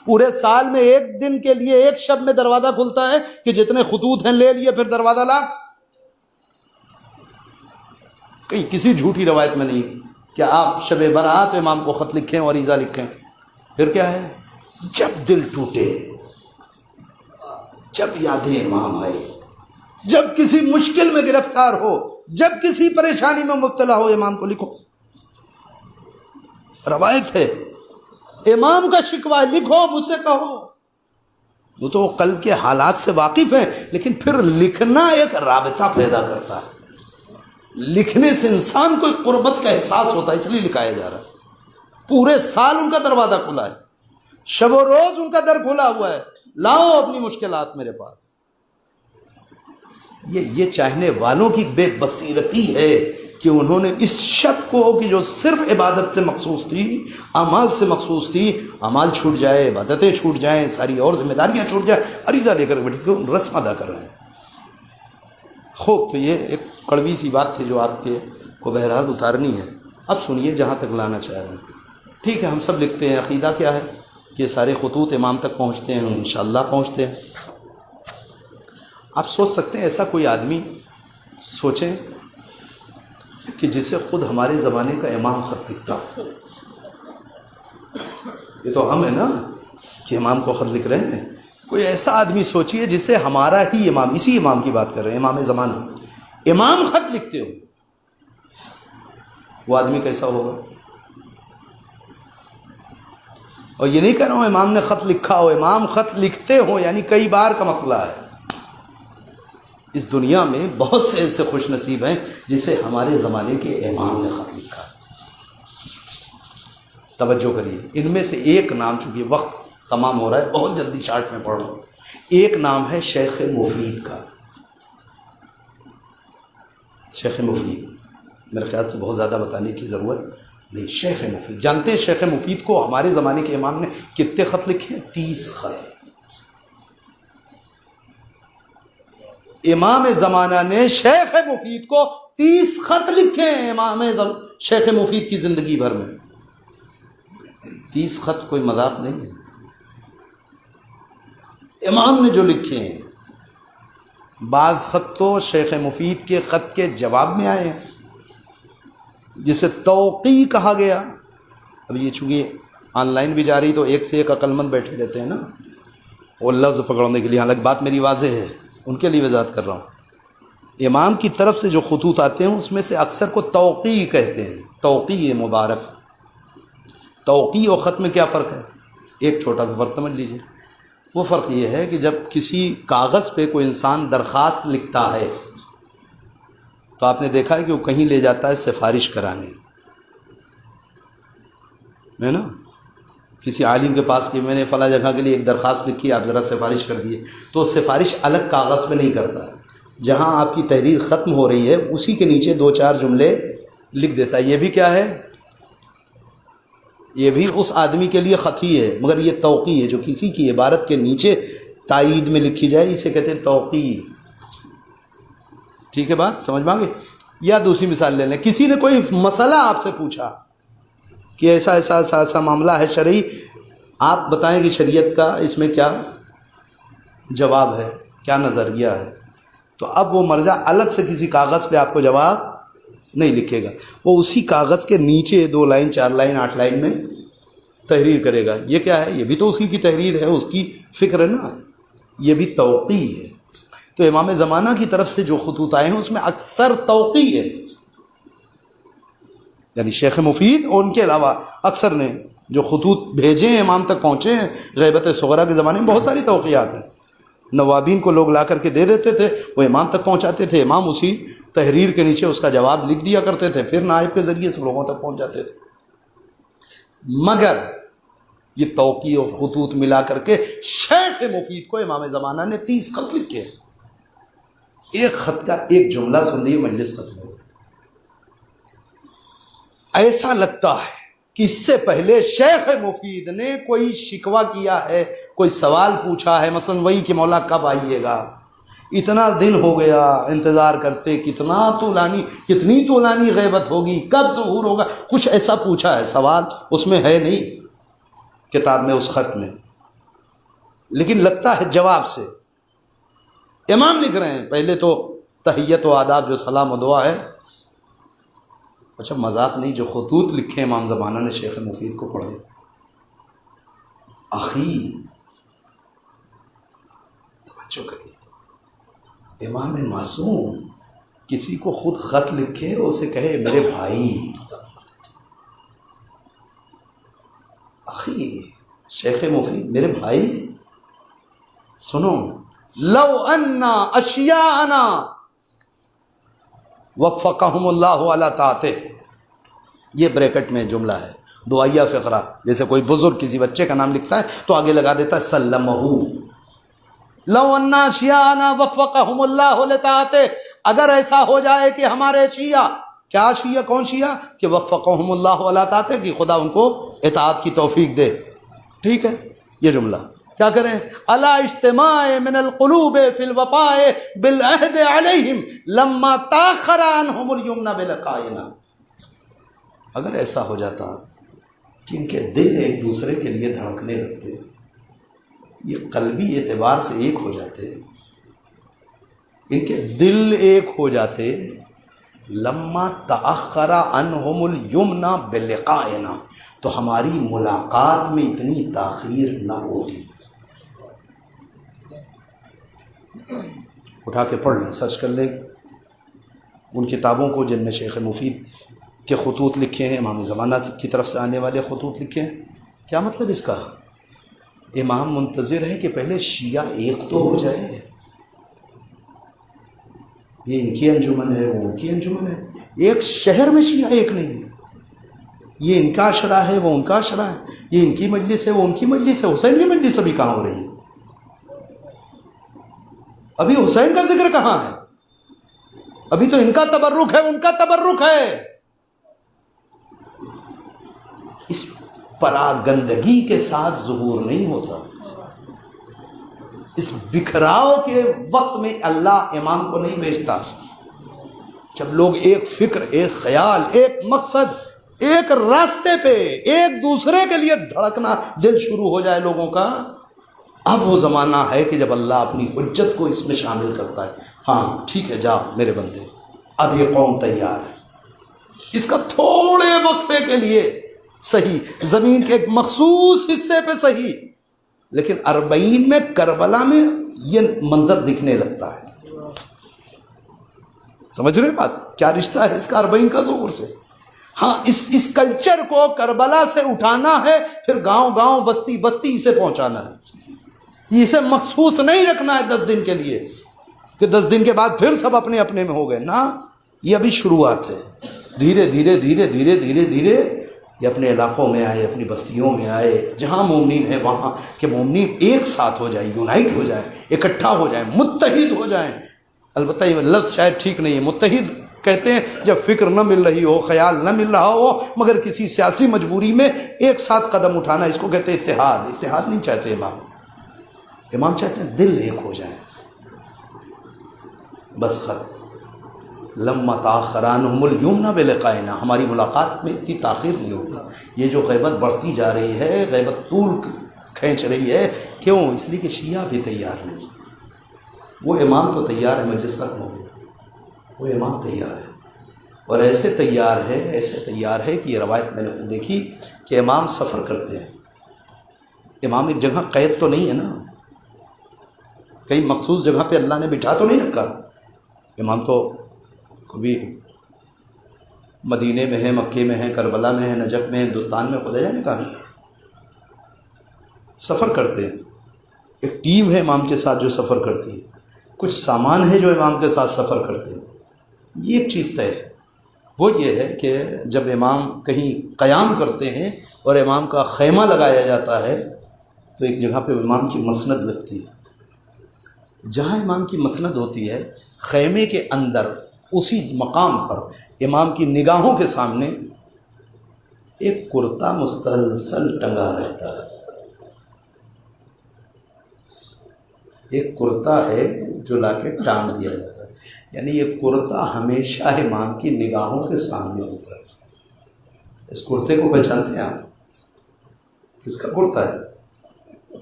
Speaker 5: پورے سال میں ایک دن کے لیے ایک شب میں دروازہ کھلتا ہے کہ جتنے خطوط ہیں لے لیے، پھر دروازہ لا۔ کہیں کسی جھوٹی روایت میں نہیں کہ آپ شب برات امام کو خط لکھیں اور عریضہ لکھیں۔ پھر کیا ہے؟ جب دل ٹوٹے، جب یادیں امام آئے، جب کسی مشکل میں گرفتار ہو، جب کسی پریشانی میں مبتلا ہو، امام کو لکھو۔ روایت ہے، امام کا شکوہ لکھو، مجھ سے کہو۔ وہ تو کل کے حالات سے واقف ہیں، لیکن پھر لکھنا ایک رابطہ پیدا کرتا ہے۔ لکھنے سے انسان کو ایک قربت کا احساس ہوتا ہے، اس لیے لکھایا جا رہا ہے۔ پورے سال ان کا دروازہ کھلا ہے، شب و روز ان کا در کھلا ہوا ہے، لاؤ اپنی مشکلات میرے پاس۔ یہ چاہنے والوں کی بے بصیرتی ہے کہ انہوں نے اس شب کو کہ جو صرف عبادت سے مخصوص تھی، اعمال سے مخصوص تھی، اعمال چھوٹ جائے، عبادتیں چھوٹ جائیں، ساری اور ذمہ داریاں چھوٹ جائیں، عریضہ لے کر بیٹھے کیوں رسم ادا کر رہے ہیں۔ خوب، تو یہ ایک کڑوی سی بات تھی جو آپ کے کو بہرحال اتارنی ہے۔ اب سنیے جہاں تک لانا چاہ رہے ہیں۔ ٹھیک ہے، ہم سب لکھتے ہیں، عقیدہ کیا ہے کہ سارے خطوط امام تک پہنچتے ہیں، انشاءاللہ پہنچتے ہیں۔ آپ سوچ سکتے ہیں ایسا کوئی آدمی سوچیں کہ جسے خود ہمارے زمانے کا امام خط لکھتا ہو۔ یہ تو ہم ہیں نا کہ امام کو خط لکھ رہے ہیں۔ کوئی ایسا آدمی سوچیے جسے ہمارا ہی امام، اسی امام کی بات کر رہے ہیں، امام زمانہ، امام خط لکھتے ہو، وہ آدمی کیسا ہوگا؟ اور یہ نہیں کہہ رہا ہوں امام نے خط لکھا ہو، امام خط لکھتے ہو یعنی کئی بار کا مسئلہ ہے۔ اس دنیا میں بہت سے ایسے خوش نصیب ہیں جسے ہمارے زمانے کے امام نے خط لکھا۔ توجہ کریے، ان میں سے ایک نام، چونکہ وقت تمام ہو رہا ہے، بہت جلدی چارٹ میں پڑھ رہا ہوں۔ ایک نام ہے شیخ مفید کا۔ شیخ مفید، میرے خیال سے بہت زیادہ بتانے کی ضرورت نہیں۔ شیخ مفید جانتے ہیں؟ شیخ مفید کو ہمارے زمانے کے امام نے کتنے خط لکھے ہیں؟ 30 خط۔ امام زمانہ نے شیخ مفید کو 30 خط لکھے ہیں، امام شیخ مفید کی زندگی بھر میں۔ 30 خط کوئی مذاق نہیں ہے، امام نے جو لکھے ہیں۔ بعض خط تو شیخ مفید کے خط کے جواب میں آئے ہیں، جسے توقیع کہا گیا۔ اب یہ چونکہ آن لائن بھی جاری تو ایک سے ایک عقل مند بیٹھے رہتے ہیں نا، وہ لفظ پکڑنے کے لیے، حالانکہ بات میری واضح ہے، ان کے لیے وضاحت کر رہا ہوں۔ امام کی طرف سے جو خطوط آتے ہیں اس میں سے اکثر کو توقیع کہتے ہیں، توقیع مبارک۔ توقیع اور خط میں کیا فرق ہے؟ ایک چھوٹا سا فرق سمجھ لیجئے۔ وہ فرق یہ ہے کہ جب کسی کاغذ پہ کوئی انسان درخواست لکھتا ہے تو آپ نے دیکھا ہے کہ وہ کہیں لے جاتا ہے سفارش کرانے، ہے نا، کسی عالم کے پاس کہ میں نے فلاں جگہ کے لیے ایک درخواست لکھی، آپ ذرا سفارش کر دیے، تو سفارش الگ کاغذ پہ نہیں کرتا، جہاں آپ کی تحریر ختم ہو رہی ہے اسی کے نیچے 2-4 جملے لکھ دیتا ہے۔ یہ بھی کیا ہے؟
Speaker 6: یہ بھی اس آدمی کے لیے خط ہی ہے، مگر یہ توقیع ہے، جو کسی کی عبارت کے نیچے تائید میں لکھی جائے اسے کہتے ہیں توقیع. ٹھیک ہے بات سمجھ میں آ گئی؟ یا دوسری مثال لے لیں، کسی نے کوئی مسئلہ آپ سے پوچھا کہ ایسا ایسا ایسا ایسا معاملہ ہے شرعی، آپ بتائیں کہ شریعت کا اس میں کیا جواب ہے، کیا نظریہ ہے. تو اب وہ مرجع الگ سے کسی کاغذ پہ آپ کو جواب نہیں لکھے گا، وہ اسی کاغذ کے نیچے 2 لائن 4 لائن 8 لائن میں تحریر کرے گا. یہ کیا ہے؟ یہ بھی تو اسی کی تحریر ہے، اس کی فکر ہے نا، یہ بھی توقیع ہے. تو امام زمانہ کی طرف سے جو خطوط آئے ہیں اس میں اکثر توقیع ہے، یعنی شیخ مفید اور ان کے علاوہ اکثر نے جو خطوط بھیجے ہیں امام تک پہنچے ہیں غیبت صغرا کے زمانے میں بہت ساری توقیعات ہیں. نوابین کو لوگ لا کر کے دے دیتے تھے، وہ امام تک پہنچاتے تھے، امام اسی تحریر کے نیچے اس کا جواب لکھ دیا کرتے تھے، پھر نائب کے ذریعے سے لوگوں تک پہنچ جاتے تھے. مگر یہ توقیع اور خطوط ملا کر کے شیخ مفید کو امام زمانہ نے 30 خط لکھے. ایک خط کا ایک جملہ سن لیے مجلس ختم ہو گئی. ایسا لگتا ہے کہ اس سے پہلے شیخ مفید نے کوئی شکوہ کیا ہے، کوئی سوال پوچھا ہے، مثلا وہی کہ مولا کب آئیے گا، اتنا دن ہو گیا انتظار کرتے، کتنی طولانی غیبت ہوگی، کب ظہور ہوگا، کچھ ایسا پوچھا ہے. سوال اس میں ہے نہیں کتاب میں، اس خط میں، لیکن لگتا ہے جواب سے. امام لکھ رہے ہیں پہلے تو تحیت و آداب جو سلام و دعا ہے. اچھا مذاق نہیں، جو خطوط لکھے امام زمانہ نے شیخ مفید کو پڑھے. اخی توجہ کریے، امام معصوم کسی کو خود خط لکھے اور اسے کہے میرے بھائی. اخی شیخ مفید میرے بھائی سنو، لو انا اشیاءنا وفقہم اللہ علی طاعتہ، یہ بریکٹ میں جملہ ہے، دعائیہ فقرہ. جیسے کوئی بزرگ کسی بچے کا نام لکھتا ہے تو آگے لگا دیتا ہے سلمہ. لو انا اشیاءنا وفقہم اللہ علی طاعتہ، اگر ایسا ہو جائے کہ ہمارے شیعہ، کیا شیعہ، کون شیعہ، کہ وفقہم اللہ علی طاعتہ، کہ خدا ان کو اطاعت کی توفیق دے. ٹھیک ہے، یہ جملہ کیا کریں؟ الا اجتماع من القلوب فی الوفاء بالعہد علیہم لما تاخر عنہم الیمن بلقائنا. اگر ایسا ہو جاتا کہ ان کے دل ایک دوسرے کے لیے دھڑکنے لگتے، یہ قلبی اعتبار سے ایک ہو جاتے، ان کے دل ایک ہو جاتے، لما تاخر عنہم الیمن بلقائنا، تو ہماری ملاقات میں اتنی تاخیر نہ ہوتی. اٹھا کے پڑھ لیں، سرچ کر لیں ان کتابوں کو جن میں شیخ مفید کے خطوط لکھے ہیں، امام زمانہ کی طرف سے آنے والے خطوط لکھے ہیں. کیا مطلب اس کا؟ امام منتظر ہے کہ پہلے شیعہ ایک تو ہو جائے. یہ ان کی انجمن ہے، وہ ان کی انجمن ہے، ایک شہر میں شیعہ ایک نہیں. یہ ان کا اشرا ہے، وہ ان کا اشرا ہے، یہ ان کی مجلس ہے، وہ ان کی مجلس ہے. حسین کی مجلس ابھی کہاں ہو رہی ہے؟ ابھی حسین کا ذکر کہاں ہے؟ ابھی تو ان کا تبرک ہے، ان کا تبرک ہے. اس پراگندگی کے ساتھ ظہور نہیں ہوتا. اس بکھراؤ کے وقت میں اللہ امام کو نہیں بھیجتا. جب لوگ ایک فکر، ایک خیال، ایک مقصد، ایک راستے پہ ایک دوسرے کے لیے دھڑکنا دل شروع ہو جائے لوگوں کا، اب وہ زمانہ ہے کہ جب اللہ اپنی حجت کو اس میں شامل کرتا ہے. ہاں ٹھیک ہے، جاؤ میرے بندے، اب یہ قوم تیار ہے. اس کا تھوڑے وقفے کے لیے صحیح، زمین کے ایک مخصوص حصے پہ صحیح، لیکن 40 میں کربلا میں یہ منظر دکھنے لگتا ہے. سمجھ رہے بات؟ کیا رشتہ ہے اس کا 40 کا ظہور سے؟ ہاں اس کلچر کو کربلا سے اٹھانا ہے، پھر گاؤں گاؤں بستی بستی اسے پہنچانا ہے. اسے مخصوص نہیں رکھنا ہے 10 دن کے لیے کہ 10 دن کے بعد پھر سب اپنے اپنے میں ہو گئے. نہ، یہ ابھی شروعات ہے. دھیرے دھیرے دھیرے دھیرے دھیرے دھیرے یہ اپنے علاقوں میں آئے، اپنی بستیوں میں آئے، جہاں مومنین ہے وہاں کہ مومنین ایک ساتھ ہو جائیں، یونائٹ ہو جائیں، اکٹھا ہو جائیں، متحد ہو جائیں. البتہ یہ لفظ شاید ٹھیک نہیں ہے، متحد کہتے ہیں جب فکر نہ مل رہی ہو، خیال نہ مل رہا ہو، مگر کسی سیاسی مجبوری میں ایک ساتھ قدم اٹھانا، اس کو کہتے ہیں اتحاد۔ اتحاد نہیں چاہتے امام چاہتے ہیں دل ایک ہو جائے، بس خط لما تاخرانہم الیمن بلقائنا، ہماری ملاقات میں اتنی تاخیر نہیں ہوتی۔ یہ جو غیبت بڑھتی جا رہی ہے، غیبت طول کھینچ رہی ہے، کیوں؟ اس لیے کہ شیعہ بھی تیار نہیں۔ وہ امام تو تیار ہے، مجلس ختم ہو گیا، وہ امام تیار ہے، اور ایسے تیار ہے کہ یہ روایت میں نے خود دیکھی کہ امام سفر کرتے ہیں۔ امام ایک جگہ قید تو نہیں ہے نا، کئی مخصوص جگہ پہ اللہ نے بٹھا تو نہیں رکھا۔ امام تو کبھی مدینے میں ہے، مکے میں ہے، کربلا میں ہے، نجف میں ہے، ہندوستان میں، خدا جانے کہاں سفر کرتے ہیں۔ ایک ٹیم ہے امام کے ساتھ جو سفر کرتی ہے، کچھ سامان ہے جو امام کے ساتھ سفر کرتے ہیں۔ یہ ایک چیز طے ہے، وہ یہ ہے کہ جب امام کہیں قیام کرتے ہیں اور امام کا خیمہ لگایا جاتا ہے تو ایک جگہ پہ امام کی مسند لگتی ہے۔ جہاں امام کی مسند ہوتی ہے، خیمے کے اندر اسی مقام پر امام کی نگاہوں کے سامنے ایک کرتا مستلزل ٹنگا رہتا ہے۔ ایک کرتا ہے جو لا کے ٹانگ دیا جاتا ہے، یعنی یہ کرتا ہمیشہ امام کی نگاہوں کے سامنے ہوتا ہے۔ اس کرتے کو پہچانتے ہیں آپ؟ کس کا کرتا ہے؟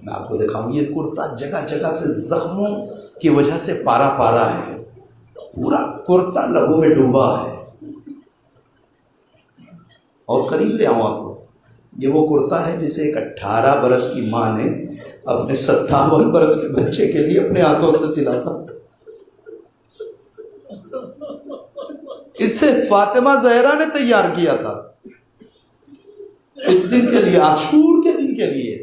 Speaker 6: میں آپ کو دکھاؤں۔ یہ کرتا جگہ جگہ سے زخموں کی وجہ سے پارا پارا ہے، پورا کرتا لہو میں ڈوبا ہے۔ اور قریب لے آؤں آپ کو، یہ وہ کرتا ہے جسے ایک 18 برس کی ماں نے اپنے 57 برس کے بچے کے لیے اپنے ہاتھوں سے سلا تھا۔ اسے فاطمہ زہرا نے تیار کیا تھا اس دن کے لیے، عاشور کے دن کے لیے۔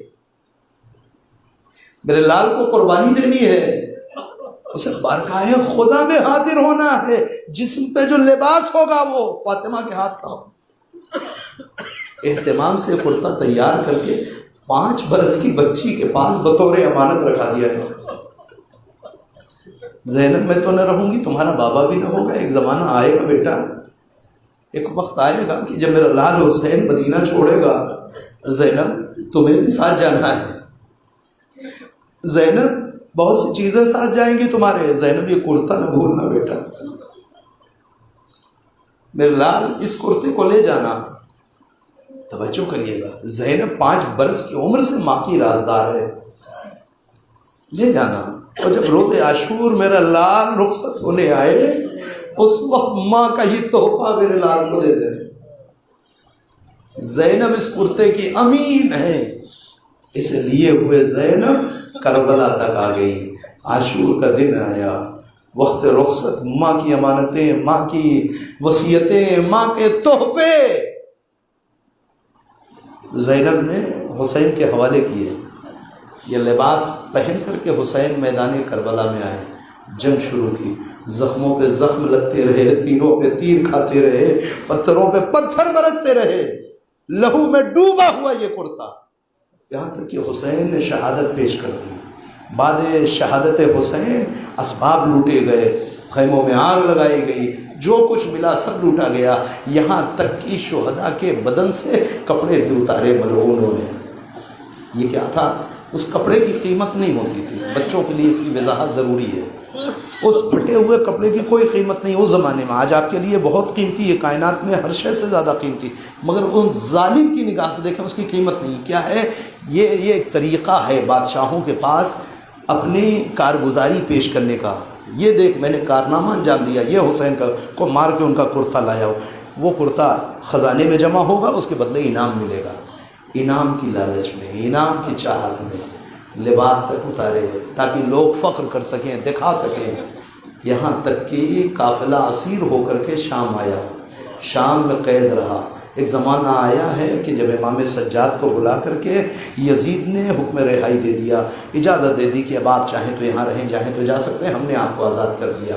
Speaker 6: میرے لال کو قربانی دینی ہے، اسے بارگاہ خدا میں حاضر ہونا ہے، جسم پہ جو لباس ہوگا وہ فاطمہ کے ہاتھ کا ہو۔ اہتمام سے کرتا تیار کر کے 5 برس کی بچی کے پاس بطور امانت رکھا دیا ہے۔ زینب میں تو نہ رہوں گی، تمہارا بابا بھی نہ ہوگا، ایک زمانہ آئے گا بیٹا، ایک وقت آئے گا کہ جب میرا لال حسین مدینہ چھوڑے گا، زینب تمہیں بھی ساتھ جانا ہے، زینب بہت سی چیزیں ساتھ جائیں گی تمہارے، زینب یہ کرتا نہ بھولنا بیٹا، میرے لال اس کرتے کو لے جانا۔ توجہ کریے گا، زینب 5 برس کی عمر سے ماں کی رازدار ہے، لے جانا۔ اور جب روز عاشور میرا لال رخصت ہونے آئے، اس وقت ماں کا ہی تحفہ میرے لال کو دے دے۔ زینب اس کرتے کی امین ہے، اسے لیے ہوئے زینب کربلا تک آ گئی۔ عاشور کا دن آیا، وقت رخصت، ماں کی امانتیں، ماں کی وصیتیں، ماں کے تحفے زینب نے حسین کے حوالے کیے۔ یہ لباس پہن کر کے حسین میدان کربلا میں آئے، جنگ شروع کی، زخموں پہ زخم لگتے رہے، تیروں پہ تیر کھاتے رہے، پتھروں پہ پتھر برستے رہے، لہو میں ڈوبا ہوا یہ کرتا، یہاں تک کہ حسین نے شہادت پیش کر دی۔ بعد شہادت حسین اسباب لوٹے گئے، خیموں میں آگ لگائی گئی، جو کچھ ملا سب لوٹا گیا، یہاں تک کہ شہداء کے بدن سے کپڑے بھی اتارے ملعونوں نے۔ یہ کیا تھا؟ اس کپڑے کی قیمت نہیں ہوتی تھی، بچوں کے لیے اس کی وضاحت ضروری ہے۔ اس پھٹے ہوئے کپڑے کی کوئی قیمت نہیں اس زمانے میں، آج آپ کے لیے بہت قیمتی ہے، کائنات میں ہر شے سے زیادہ قیمتی، مگر ان ظالم کی نگاہ سے دیکھیں اس کی قیمت نہیں۔ کیا ہے یہ ایک طریقہ ہے بادشاہوں کے پاس اپنی کارگزاری پیش کرنے کا۔ یہ دیکھ میں نے کارنامہ انجام دیا، یہ حسین کو مار کے ان کا کرتا لایا ہو، وہ کرتا خزانے میں جمع ہوگا، اس کے بدلے انعام ملے گا۔ انعام کی لالچ میں، انعام کی چاہت میں لباس تک اتارے تاکہ لوگ فخر کر سکیں، دکھا سکیں، یہاں تک کہ قافلہ اسیر ہو کر کے شام آیا، شام میں قید رہا۔ ایک زمانہ آیا ہے کہ جب امام سجاد کو بلا کر کے یزید نے حکم رہائی دے دیا، اجازت دے دی کہ اب آپ چاہیں تو یہاں رہیں، چاہیں تو جا سکتے ہیں، ہم نے آپ کو آزاد کر دیا۔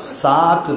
Speaker 5: 7